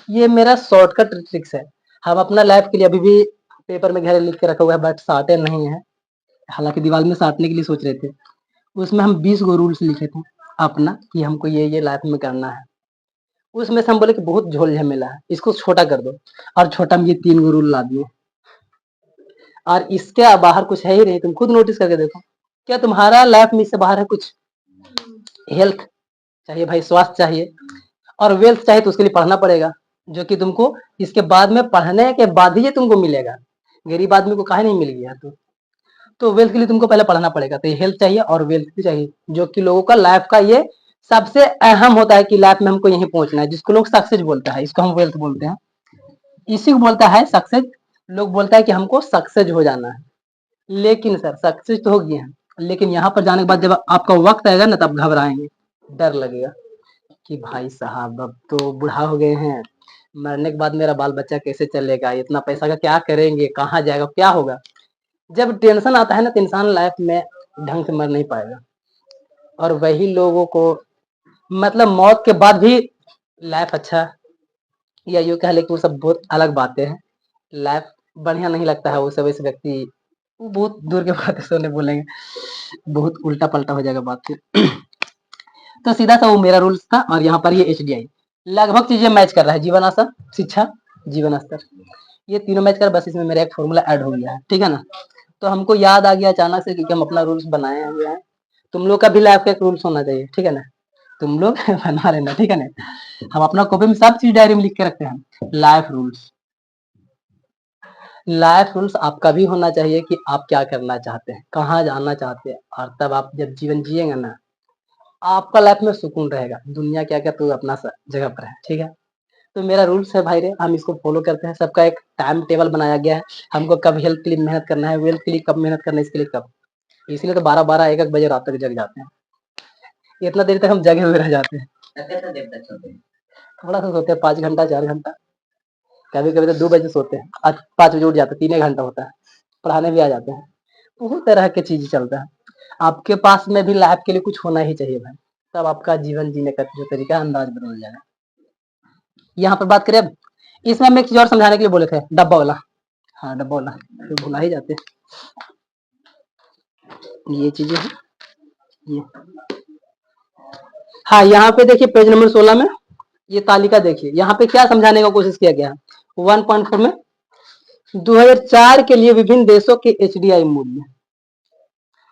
ये मेरा शॉर्टकट ट्रिक्स है। हम अपना लाइफ के लिए अभी भी पेपर में घर लिख के रखा हुआ है, बट साटे नहीं है, हालांकि दीवार में साटने के लिए सोच रहे थे। उसमें हम 20 गो रूल्स लिखे थे अपना कि हमको ये लाइफ में करना है। उसमें से हम बोले कि बहुत झोल झमेला है, इसको छोटा कर दो, और छोटा में ये 3 गो रूल ला दिए। और इसके बाहर कुछ है ही नहीं, तुम खुद नोटिस करके देखो, क्या तुम्हारा लाइफ में इससे बाहर है कुछ? हेल्थ चाहिए भाई, स्वास्थ्य चाहिए, और वेल्थ चाहिए तो उसके लिए पढ़ना पड़ेगा, जो कि तुमको इसके बाद में पढ़ने के बाद ही ये तुमको मिलेगा। गरीब आदमी को काहे नहीं मिल गया? तो वेल्थ के लिए तुमको पहले पढ़ना पड़ेगा, तो ये हेल्थ चाहिए और वेल्थ भी चाहिए, जो कि लोगों का लाइफ का ये सबसे अहम होता है कि लाइफ में हमको यहीं पहुंचना है, जिसको लोग सक्सेस बोलता है, इसको हम वेल्थ बोलते हैं, इसी को बोलता है सक्सेस। लोग बोलता है कि हमको सक्सेस हो जाना है, लेकिन सर सक्सेस तो हो गया है, लेकिन यहाँ पर जाने के बाद जब आपका वक्त आएगा ना तब घबराएंगे, डर लगेगा कि भाई साहब अब तो बूढ़ा हो गए हैं, मरने के बाद मेरा बाल बच्चा कैसे चलेगा, इतना पैसा का क्या करेंगे, कहाँ जाएगा, क्या होगा। जब टेंशन आता है ना तो इंसान लाइफ में ढंग से मर नहीं पाएगा। और वही लोगों को मतलब मौत के बाद भी लाइफ अच्छा, या यूँ कह ले कि वो सब बहुत अलग बातें हैं, लाइफ बढ़िया नहीं लगता है वो सब। ऐसे व्यक्ति वो बहुत दूर के बातें सुनने बोलेंगे, बहुत उल्टा पलटा हो जाएगा बात फिर। तो सीधा सा वो मेरा रूल्स था, और यहाँ पर ये एचडीआई लगभग चीजें मैच कर रहा है, जीवन आशा, शिक्षा, जीवन स्तर, ये तीनों मैच कर, बस इसमें मेरा एक फॉर्मूला ऐड हो गया है, ठीक है ना। तो हमको याद आ गया अचानक से क्योंकि हम अपना रूल्स बनाए हुए हैं। तुम लोग का भी लाइफ का एक रूल्स होना चाहिए, ठीक है ना, तुम लोग बना लेना, ठीक है ना। हम अपना कॉपी में सब चीज डायरी में लिख के रखते हैं, लाइफ रूल्स। लाइफ रूल्स आपका भी होना चाहिए कि आप क्या करना चाहते हैं, कहाँ जाना चाहते हैं, और तब आप जब जीवन जिएंगे ना आपका लाइफ में सुकून रहेगा। दुनिया क्या क्या तो अपना जगह पर है, ठीक है। तो मेरा रूल्स है भाई रे, हम इसको फॉलो करते हैं। सबका एक टाइम टेबल बनाया गया है, हमको कब हेल्थ के लिए मेहनत करना है, वेल्थ के लिए कब मेहनत करना है, इसके लिए कब। इसलिए तो 12-12 1-1 बजे रात तक जग जाते हैं, इतना देर तक हम जगे हुए रह जाते हैं। कितना देर तक सोते हैं? थोड़ा सा सोते हैं, 5 घंटा 4 घंटा, कभी कभी तो 2 बजे सोते हैं, आज 5 बजे उठ जाते हैं, 3 घंटा होता है, पढ़ाने भी आ जाते हैं। बहुत तरह के चीज चलता है। आपके पास में भी लाइफ के लिए कुछ होना ही चाहिए भाई, तब आपका जीवन जीने का जो तरीका अंदाज बदल जाएगा। यहाँ पर बात करें अब, इसमें हम एक चीज और समझाने के लिए बोले थे, डब्बा वाला। हाँ डब्बा वाला तो भुला ही जाते हैं। ये चीजें हैं ये। हाँ यहाँ पे देखिए पेज नंबर 16 में ये तालिका देखिए, यहाँ पे क्या समझाने का कोशिश किया गया है। 1.4 में 2004 के लिए विभिन्न देशों के एचडीआई मूल्य,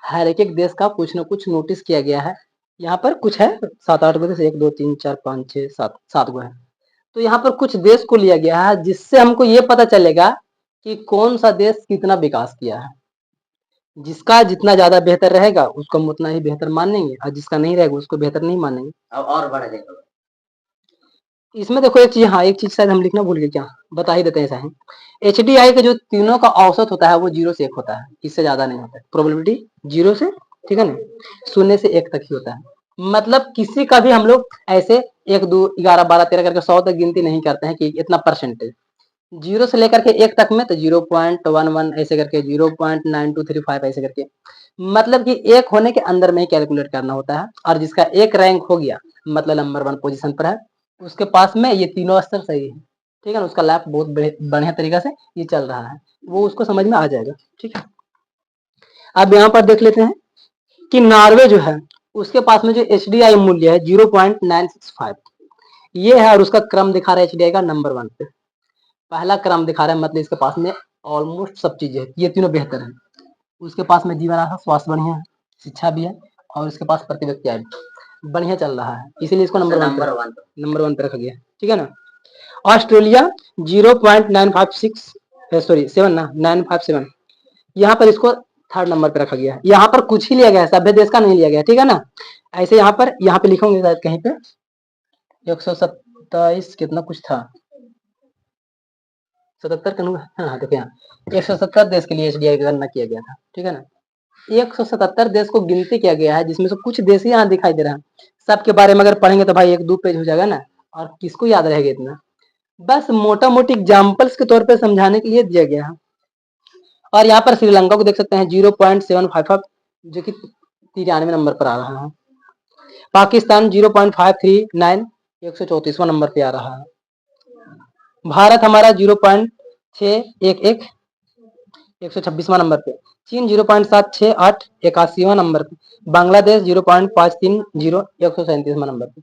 हर एक देश का कुछ न कुछ नोटिस किया गया है। यहाँ पर कुछ है 7-8 गो देश, 1 2 3 4 5 6 7 7 गो है। तो यहाँ पर कुछ देश को लिया गया है जिससे हमको ये पता चलेगा कि कौन सा देश कितना विकास किया है। जिसका जितना ज्यादा बेहतर रहेगा उसको हम उतना ही बेहतर मानेंगे, और जिसका नहीं रहेगा उसको बेहतर नहीं मानेंगे। और बढ़ जाएगा इसमें। देखो एक चीज, हाँ एक चीज शायद हम लिखना भूल गए, क्या बता ही देते हैं ऐसा है। एचडीआई का जो तीनों का औसत होता है वो 0 से 1 होता है, इससे ज्यादा नहीं होता है। प्रोबेबिलिटी 0 से, ठीक है ना, 0 से 1 तक ही होता है। मतलब किसी का भी हम लोग ऐसे 1 2 11 12 13 करके 100 तक गिनती नहीं करते हैं कि इतना परसेंटेज। 0 से लेकर के 1 तक में तो 0.11 ऐसे करके 0.9235 ऐसे करके, मतलब कि 1 होने के अंदर में ही कैलकुलेट करना होता है। और जिसका 1 रैंक हो गया मतलब नंबर 1 पोजीशन पर है, उसके पास में ये तीनों स्तर सही है, ठीक है ना। उसका लैब बहुत बढ़िया तरीका से ये चल रहा है, वो उसको समझ में आ जाएगा, ठीक है। अब यहाँ पर देख लेते हैं कि नॉर्वे जो है उसके पास में जो HDI मूल्य है 0.965 ये है, और उसका क्रम दिखा रहा है HDI का नंबर 1 पे, पहला क्रम दिखा रहा है, मतलब इसके पास में ऑलमोस्ट सब चीजें है, ये तीनों बेहतर है। उसके पास में जीवन आशा, स्वास्थ्य बढ़िया है, शिक्षा भी है, और उसके पास प्रति व्यक्ति आय भी बढ़िया चल रहा है, इसीलिए इसको नंबर वन पे रखा गया, ठीक है ना। ऑस्ट्रेलिया 0.956 सॉरी 7 ना 957, यहाँ पर इसको थर्ड नंबर पे रखा गया है। यहाँ पर कुछ ही लिया गया है, सभ्य देश का नहीं लिया गया, ठीक है ना। ऐसे यहाँ पे लिखोगे शायद कहीं पे 127 कितना कुछ था, 77 का, हाँ देखो यहाँ 170 देश के लिए HDI का गणना किया गया था, ठीक है ना। 177 देश को गिनती किया गया है, जिसमें से कुछ देश ही यहाँ दिखाई दे रहा है। सबके बारे में अगर पढ़ेंगे तो भाई 1-2 पेज हो जाएगा ना, और किसको याद रहेगा इतना, बस मोटा मोटी एग्जाम्पल्स के तौर पे समझाने के लिए दिया गया है। और यहाँ पर श्रीलंका को देख सकते हैं 0.755 जो कि 93 नंबर पर आ रहा है। पाकिस्तान 0.539 134वां नंबर पे आ रहा है। भारत हमारा 0.611 126वां नंबर पे। चीन 0.768 81वां नंबर पे। बांग्लादेश 0.530 137वां नंबर पे।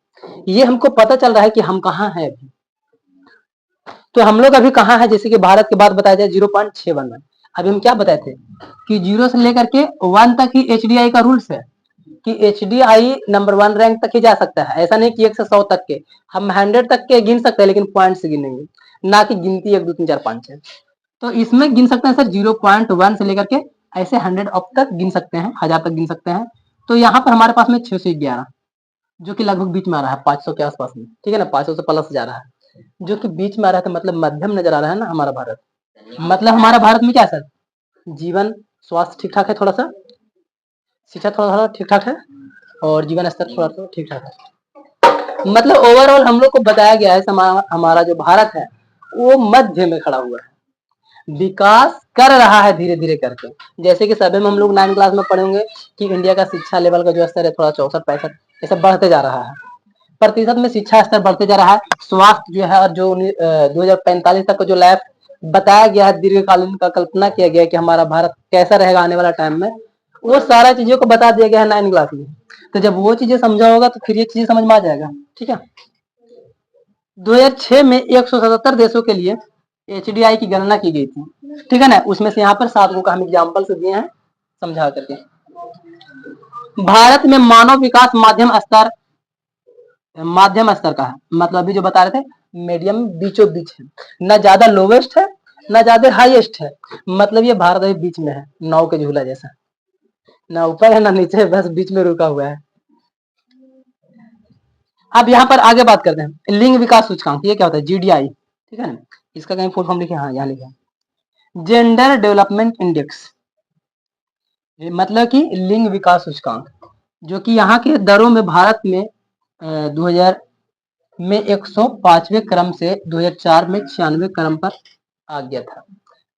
ये हमको पता चल रहा है कि हम कहाँ हैं अभी। तो हम लोग अभी कहाँ है, जैसे कि भारत के बाद बताया जाए 0.611। अभी हम क्या बताए थे कि 0 से लेकर के 1 तक ही HDI का रूल्स है कि HDI नंबर 1 रैंक तक ही जा सकता है। ऐसा नहीं कि 1 से 100 तक के, हम 100 तक के गिन सकते हैं लेकिन पॉइंट से गिनेंगे, ना कि गिनती 1 2 3 4 5 6। तो इसमें गिन सकते हैं सर 0.1 से लेकर के ऐसे 100 अप तक गिन सकते हैं, 1000 तक गिन सकते हैं। तो यहाँ पर हमारे पास में 6 से 11 जो कि लगभग बीच में आ रहा है 500 के आसपास में, ठीक है ना। 500 से प्लस जा रहा है, जो कि बीच में आ रहा था, मतलब मध्यम नजर आ रहा है ना हमारा भारत। मतलब हमारा भारत में क्या सर, जीवन स्वास्थ्य ठीक ठाक है, थोड़ा सा शिक्षा थोड़ा थोड़ा ठीक ठाक है, और जीवन स्तर थोड़ा सा ठीक ठाक है। मतलब ओवरऑल हम लोग को बताया गया है हमारा जो भारत है वो मध्य में खड़ा हुआ है, विकास कर रहा है धीरे धीरे करके। जैसे कि सभी में हम लोग 9 क्लास में पढ़ेंगे कि इंडिया का शिक्षा लेवल का जो स्तर है थोड़ा 64-65 ऐसा बढ़ते जा रहा है, प्रतिशत में शिक्षा स्तर बढ़ते जा रहा है। स्वास्थ्य जो है, और जो 2045 तक का जो लैब बताया गया है, दीर्घकालीन का कल्पना किया गया है कि हमारा भारत कैसा रहेगा आने वाला टाइम में, वो सारा चीजों को बता दिया गया है 9 क्लास में। तो जब वो चीजें समझा होगा तो फिर ये चीजें समझ में आ जाएगा, ठीक है। 2006 में 177 देशों के लिए HDI की गणना की गई थी, ठीक है ना। उसमें से यहाँ पर 7 को हम एग्जाम्पल से दिए हैं समझा करके। भारत में मानव विकास माध्यम स्तर का है, मतलब अभी जो बता रहे थे मीडियम बीचों बीच है, ना ज्यादा लोवेस्ट है ना ज्यादा हाईएस्ट है, मतलब ये भारत अभी बीच में है, नाव के झूला जैसा, ना ऊपर है ना नीचे, बस बीच में रुका हुआ है। अब यहाँ पर आगे बात करते हैं लिंग विकास सूचकांक, ये क्या होता है GDI, ठीक है ना। इसका कहीं फुल फॉर्म लिखे, हाँ यहाँ लिखा जेंडर डेवलपमेंट इंडेक्स, मतलब कि लिंग विकास सूचकांक, जो कि यहाँ के दरों में भारत में 2000 में 105वें क्रम से 2004 में 96वें क्रम पर आ गया था।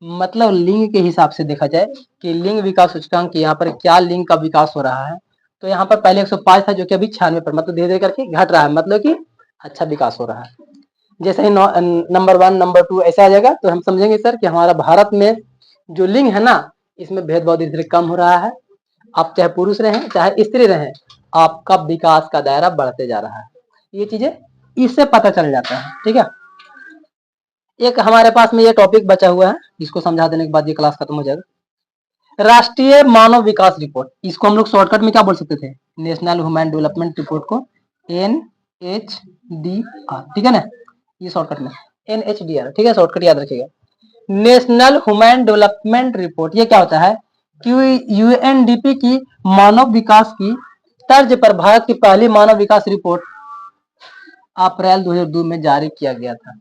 मतलब लिंग के हिसाब से देखा जाए कि लिंग विकास सूचकांक यहाँ पर क्या लिंग का विकास हो रहा है, तो यहाँ पर पहले 105 था जो कि अभी 96 पर, मतलब धीरे धीरे करके घट रहा है, मतलब कि अच्छा विकास हो रहा है। जैसे ही नंबर 1 नंबर 2 ऐसा आ जाएगा तो हम समझेंगे सर कि हमारा भारत में जो लिंग है ना, इसमें भेदभाव धीरे धीरे कम हो रहा है। आप चाहे पुरुष रहें चाहे स्त्री रहें, आपका विकास का दायरा बढ़ते जा रहा है। ये चीजें इससे पता चल जाता है, ठीक है। एक हमारे पास में ये टॉपिक बचा हुआ है, इसको समझा देने के बाद ये क्लास खत्म हो जाएगा। राष्ट्रीय मानव विकास रिपोर्ट, इसको हम लोग शॉर्टकट में क्या बोल सकते थे, नेशनल ह्यूमन डेवलपमेंट रिपोर्ट को NHDR, ठीक है ना, ये शॉर्टकट में NHDR, ठीक है, शॉर्टकट याद रखिएगा। नेशनल ह्यूमन डेवलपमेंट रिपोर्ट ये क्या होता है कि UNDP की मानव विकास की तर्ज पर भारत की पहली मानव विकास रिपोर्ट अप्रैल 2002 में जारी किया गया था,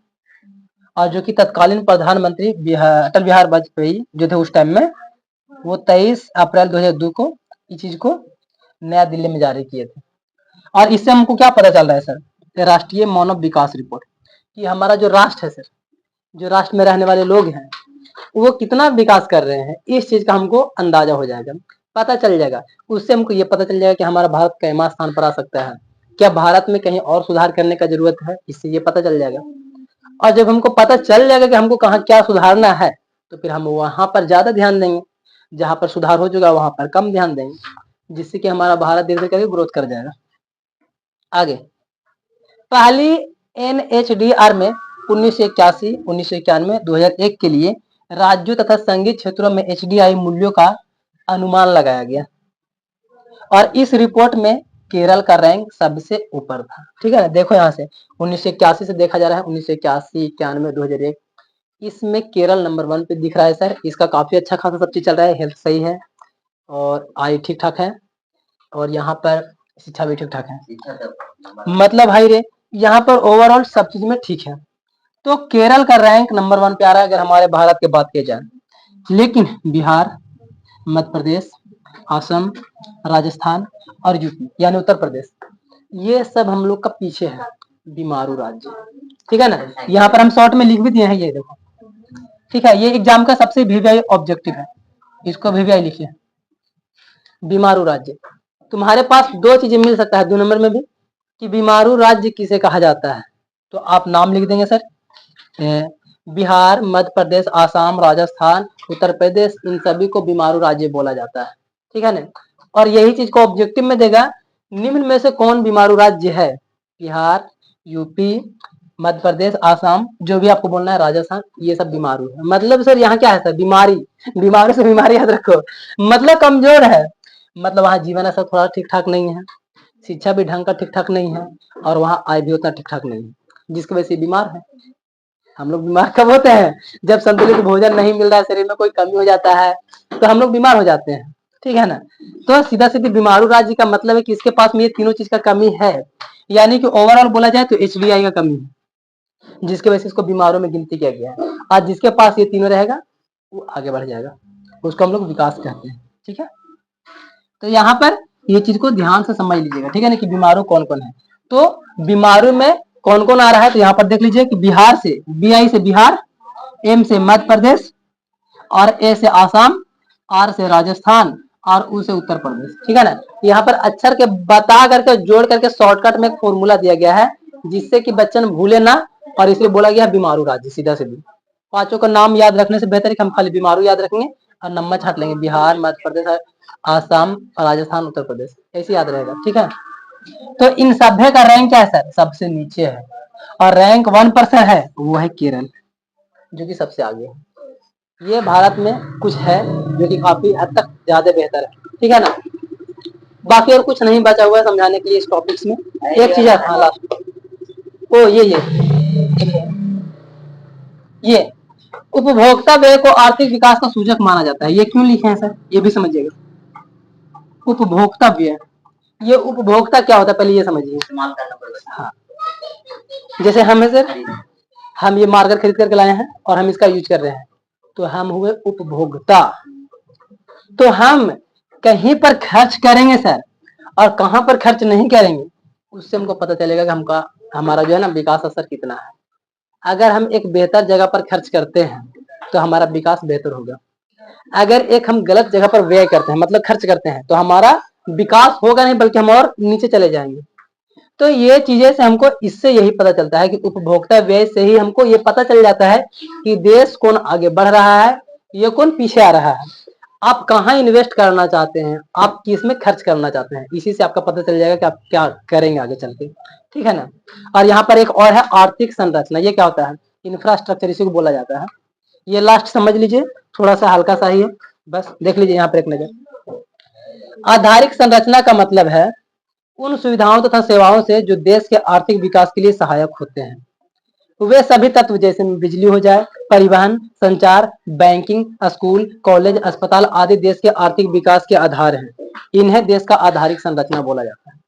और जो कि तत्कालीन प्रधानमंत्री अटल बिहारी वाजपेयी जो थे उस टाइम में, वो 23 अप्रैल 2002 को इस चीज को नया दिल्ली में जारी किए थे। और इससे हमको क्या पता चल रहा है सर, राष्ट्रीय मानव विकास रिपोर्ट, कि हमारा जो राष्ट्र है सर, जो राष्ट्र में रहने वाले लोग हैं वो कितना विकास कर रहे हैं, इस चीज का हमको अंदाजा हो जाएगा, पता चल जाएगा। उससे हमको ये पता चल जाएगा कि हमारा भारत कैमा स्थान पर आ सकता है, क्या भारत में कहीं और सुधार करने का जरूरत है, इससे ये पता चल जाएगा। और जब हमको पता चल जाएगा कि हमको कहाँ क्या सुधारना है, तो फिर हम वहां पर ज्यादा ध्यान देंगे, जहां पर सुधार हो चुका वहां पर कम ध्यान देंगे, जिससे कि हमारा भारत धीरे धीरे ग्रोथ कर जाएगा। आगे पहली NHDR में 1981, 1991, 2001 के लिए राज्यों तथा संघीय क्षेत्रों में HDI मूल्यों का अनुमान लगाया गया और इस रिपोर्ट में केरल का रैंक सबसे ऊपर था। ठीक है ना, देखो यहाँ से 1981 से देखा जा रहा है, 1981, 91, 2001, इसमें केरल नंबर 1 पे दिख रहा है सर। इसका काफी अच्छा खासा सब चीज चल रहा है, हेल्थ सही है और आय ठीक ठाक है और यहाँ पर शिक्षा भी ठीक ठाक है। मतलब भाई रे यहाँ पर ओवरऑल सब चीज में ठीक है। तो केरल का रैंक नंबर 1 पे आ रहा है अगर हमारे भारत की बात की जाए। लेकिन बिहार, मध्य प्रदेश, असम, राजस्थान और यूपी यानी उत्तर प्रदेश, ये सब हम लोग का पीछे है, बीमारू राज्य। ठीक है ना, यहाँ पर हम शॉर्ट में लिख भी दिए हैं, ये देखो। ठीक है, ये एग्जाम का सबसे वीवीआई ऑब्जेक्टिव है, इसको वीवीआई लिखिए, बीमारू राज्य। तुम्हारे पास दो चीजें मिल सकता है 2 नंबर में भी कि बीमारू राज्य किसे कहा जाता है, तो आप नाम लिख देंगे सर, बिहार, मध्य प्रदेश, आसाम, राजस्थान, उत्तर प्रदेश, इन सभी को बीमारू राज्य बोला जाता है। ठीक है ना, और यही चीज को ऑब्जेक्टिव में देगा, निम्न में से कौन बीमारू राज्य है, बिहार, यूपी, मध्य प्रदेश, आसाम, जो भी आपको बोलना है, राजस्थान, ये सब बीमारू है। मतलब सर यहाँ क्या है सर, बीमारी, बीमारू से बीमारी याद रखो, मतलब कमजोर है, मतलब वहाँ जीवन ऐसा थोड़ा ठीक ठाक नहीं है, शिक्षा भी ढंग का ठीक ठाक नहीं है और वहाँ आय भी उतना ठीक ठाक नहीं है, जिसकी वजह से बीमार है। हम लोग बीमार कब होते हैं, जब संतुलित भोजन नहीं मिल रहा है, शरीर में कोई कमी हो जाता है तो हम लोग बीमार हो जाते हैं। ठीक है ना, तो सीधा सीधी बीमारू राज्य का मतलब है कि इसके पास में ये तीनों चीज का कमी है, यानी कि ओवरऑल बोला जाए तो HDI का कमी है, जिसके वजह से इसको बीमारों में गिनती किया गया है। आज जिसके पास ये तीनों रहेगा वो आगे बढ़ जाएगा, उसको हम लोग विकास कहते हैं। ठीक है, तो यहाँ पर ये चीज को ध्यान से समझ लीजिएगा। ठीक है ना, कि बीमारू कौन कौन है, तो बीमारू में कौन कौन आ रहा है, तो यहाँ पर देख लीजिए कि बिहार से, BI से बिहार, M से मध्य प्रदेश और A से आसाम, R से राजस्थान और U से उत्तर प्रदेश। ठीक है ना, यहाँ पर अक्षर के बता करके जोड़ करके शॉर्टकट में एक फॉर्मूला दिया गया है जिससे कि बच्चन भूले ना, और इसलिए बोला गया बीमारू राज्य। सीधा सीधी पांचों का नाम याद रखने से बेहतर है कि हम खाली बीमारू याद रखेंगे और नंबर छाट लेंगे, बिहार, मध्य प्रदेश, आसाम, राजस्थान, उत्तर प्रदेश, ऐसे याद रहेगा। ठीक है, तो इन सभ्य का रैंक क्या है सर, सबसे नीचे है, और रैंक 1 पर है वो है केरल, जो कि सबसे आगे है। ये भारत में कुछ है जो कि काफी हद तक ज्यादा बेहतर है। ठीक है ना, बाकी और कुछ नहीं बचा हुआ है समझाने के लिए इस टॉपिक्स में। एक चीज था लास्ट, ओ ये उपभोक्ता व्यय को आर्थिक विकास का सूचक माना जाता है। ये क्यों लिखे हैं सर, ये भी समझिएगा। उपभोक्ता व्यय, ये उपभोक्ता क्या होता है पहले ये समझिए। हाँ, जैसे हम है सर, हम ये मार्कर खरीद करके लाए हैं और हम इसका यूज कर रहे हैं, तो हम हुए उपभोक्ता। तो हम कहीं पर खर्च करेंगे सर और कहां पर खर्च नहीं करेंगे, उससे हमको पता चलेगा कि हमारा जो है ना विकास असर कितना है। अगर हम एक बेहतर जगह पर खर्च करते हैं तो हमारा विकास बेहतर होगा। अगर एक हम गलत जगह पर व्यय करते हैं मतलब खर्च करते हैं तो हमारा विकास होगा नहीं बल्कि हम और नीचे चले जाएंगे। तो ये चीजें से हमको इससे यही पता चलता है कि उपभोक्ता व्यय से ही हमको ये पता चल जाता है कि देश कौन आगे बढ़ रहा है, ये कौन पीछे आ रहा है, आप कहाँ इन्वेस्ट करना चाहते हैं, आप किस में खर्च करना चाहते हैं। इसी से आपका पता चल जाएगा कि आप क्या करेंगे आगे चल के। ठीक है ना, और यहाँ पर एक और है आर्थिक संरचना। ये क्या होता है, इंफ्रास्ट्रक्चर इसी को बोला जाता है। ये लास्ट समझ लीजिए, थोड़ा सा हल्का सा ही है, बस देख लीजिए यहाँ पर एक नजर। आधारिक संरचना का मतलब है उन सुविधाओं तथा सेवाओं से जो देश के आर्थिक विकास के लिए सहायक होते हैं। वे सभी तत्व जैसे बिजली हो जाए, परिवहन, संचार, बैंकिंग, स्कूल, कॉलेज, अस्पताल आदि देश के आर्थिक विकास के आधार हैं। इन्हें देश का आधारिक संरचना बोला जाता है।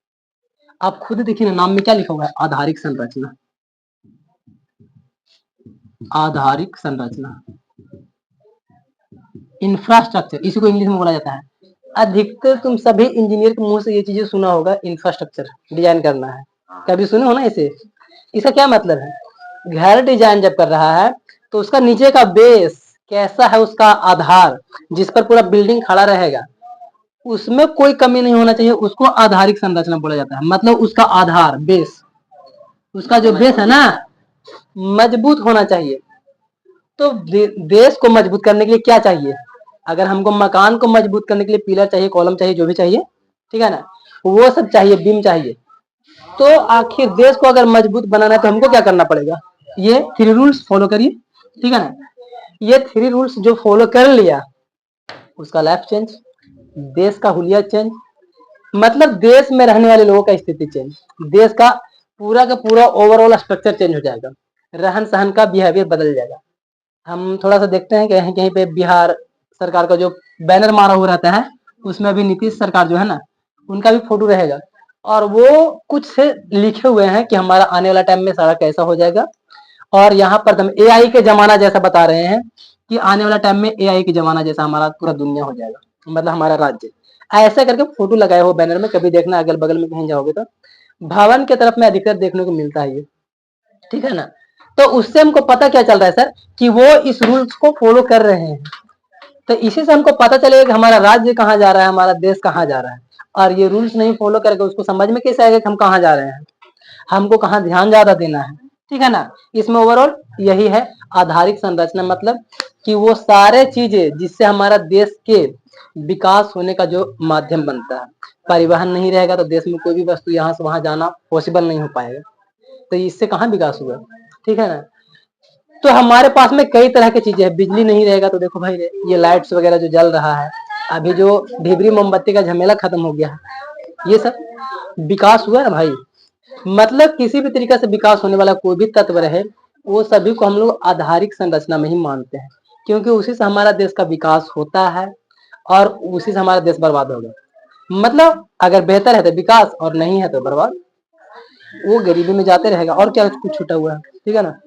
आप खुद देखिए ना, नाम में क्या लिखा हुआ है, आधारिक संरचना। आधारिक संरचना, इंफ्रास्ट्रक्चर, इसी को इंग्लिश में बोला जाता है। अधिकतर तुम सभी इंजीनियर के मुंह से ये चीजें सुना होगा, इंफ्रास्ट्रक्चर डिजाइन करना है, कभी सुने हो ना इसे। इसका क्या मतलब है, घर डिजाइन जब कर रहा है तो उसका नीचे का बेस कैसा है, उसका आधार जिस पर पूरा बिल्डिंग खड़ा रहेगा, उसमें कोई कमी नहीं होना चाहिए, उसको आधारिक संरचना बोला जाता है। मतलब उसका आधार बेस, उसका जो बेस है ना, मजबूत होना चाहिए। तो देश को मजबूत करने के लिए क्या चाहिए? अगर हमको मकान को मजबूत करने के लिए पिलर चाहिए, कॉलम चाहिए, जो भी चाहिए, ठीक है ना, वो सब चाहिए, बीम चाहिए। तो आखिर देश को अगर मजबूत बनाना है तो हमको क्या करना पड़ेगा? ये 3 रूल्स फॉलो करिए, ठीक है ना। ये 3 रूल्स जो फॉलो कर लिया, उसका लाइफ चेंज, देश का हुलिया चेंज, मतलब देश में रहने वाले लोगों का स्थिति चेंज, देश का पूरा ओवरऑल स्ट्रक्चर चेंज हो जाएगा, रहन सहन का बिहेवियर बदल जाएगा। हम थोड़ा सा देखते हैं कहीं कहीं पे बिहार सरकार का जो बैनर मारा हुआ रहता है, उसमें अभी नीतीश सरकार जो है ना, उनका भी फोटो रहेगा, और वो कुछ से लिखे हुए हैं कि हमारा आने वाला टाइम में सारा कैसा हो जाएगा। और यहाँ पर हम एआई के जमाना जैसा बता रहे हैं कि आने वाला टाइम में एआई के जमाना जैसा हमारा पूरा दुनिया हो जाएगा, मतलब हमारा राज्य। ऐसे करके फोटो लगाए हो बैनर में, कभी देखना अगल बगल में कहीं जाओगे तो भवन के तरफ में अधिकतर देखने को मिलता है ये, ठीक है ना। तो उससे हमको पता क्या चल रहा है सर, कि वो इस रूल्स को फॉलो कर रहे हैं। तो इसी से हमको पता चलेगा कि हमारा राज्य कहाँ जा रहा है, हमारा देश कहाँ जा रहा है। और ये रूल्स नहीं फॉलो करके उसको समझ में कैसे आएगा कि हम कहाँ जा रहे हैं, हमको कहाँ ध्यान ज्यादा देना है, ठीक है ना। इसमें ओवरऑल यही है आधारिक संरचना, मतलब कि वो सारे चीजें जिससे हमारा देश के विकास होने का जो माध्यम बनता है। परिवहन नहीं रहेगा तो देश में कोई भी वस्तु यहाँ से वहां जाना पॉसिबल नहीं हो पाएगा, तो इससे कहाँ विकास हुआ, ठीक है ना। तो हमारे पास में कई तरह की चीजें हैं, बिजली नहीं रहेगा तो देखो भाई, ये लाइट्स वगैरह जो जल रहा है, अभी जो ढिबरी मोमबत्ती का झमेला खत्म हो गया है, ये सब विकास हुआ है भाई। मतलब किसी भी तरीके से विकास होने वाला कोई भी तत्व रहे, वो सभी को हम लोग आधारिक संरचना में ही मानते हैं, क्योंकि उसी से हमारा देश का विकास होता है और उसी से हमारा देश बर्बाद होगा। मतलब अगर बेहतर है तो विकास, और नहीं है तो बर्बाद, वो गरीबी में जाते रहेगा, और क्या कुछ छूटा हुआ है, ठीक है ना।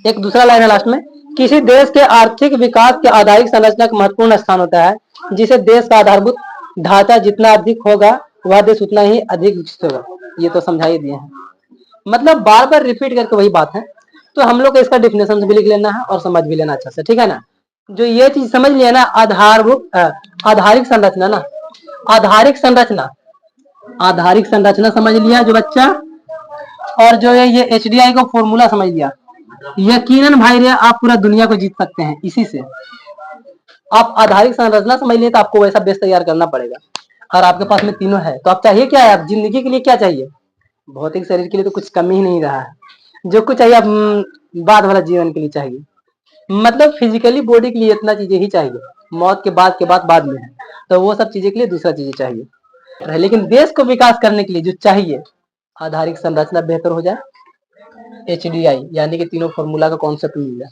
एक दूसरा लाइन है लास्ट में, किसी देश के आर्थिक विकास के आधारिक संरचना का महत्वपूर्ण स्थान होता है, जिसे देश का आधारभूत ढांचा जितना अधिक होगा, वह देश उतना ही अधिक विकसित होगा। ये तो समझा ही दिए हैं, मतलब बार बार रिपीट करके वही बात है। तो हम लोग को इसका डिफिनेशन भी लिख लेना है और समझ भी लेना अच्छा से, ठीक है ना। जो ये चीज समझ लिया ना, आधारभूत आधारिक संरचना ना, आधारिक संरचना, आधारिक संरचना समझ लिया जो बच्चा, और जो है ये HDI का फॉर्मूला समझ लिया, यकीनन भाई रे आप पूरा दुनिया को जीत सकते हैं इसी से। आप आधारिक संरचना समझ लिए तो आपको वैसा बेस तैयार करना पड़ेगा, और आपके पास में तीनों है, तो आप चाहिए क्या है, आप जिंदगी के लिए क्या चाहिए? भौतिक शरीर के लिए तो कुछ कमी ही नहीं रहा है, जो कुछ चाहिए आप बाद वाला जीवन के लिए चाहिए, मतलब फिजिकली बॉडी के लिए इतना चीजें ही चाहिए, मौत के बाद में है, तो वो सब चीजें के लिए दूसरा चीजें चाहिए। लेकिन देश को विकास करने के लिए जो चाहिए, आधारिक संरचना बेहतर हो जाए, HDI यानी कि तीनों फॉर्मूला का कॉन्सेप्ट मिल जाए,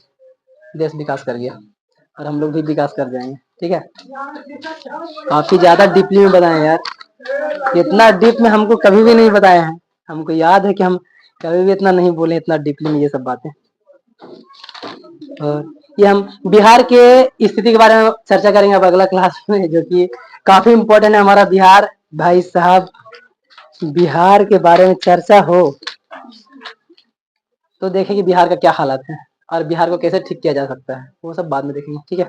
देश विकास कर गया और हम लोग भी विकास कर जाएंगे, ठीक है। काफी ज्यादा डीपली में बताएं यार, इतना डीप में हमको कभी भी नहीं बताया है, हमको याद है कि हम कभी भी इतना नहीं बोले इतना डीपली में ये सब बातें। और ये हम बिहार के स्थिति के बारे में चर्चा करेंगे अब अगला क्लास में, जो कि काफी इम्पोर्टेंट है हमारा बिहार। भाई साहब, बिहार के बारे में चर्चा हो तो देखें कि बिहार का क्या हालत है और बिहार को कैसे ठीक किया जा सकता है, वो सब बाद में देखेंगे, ठीक है।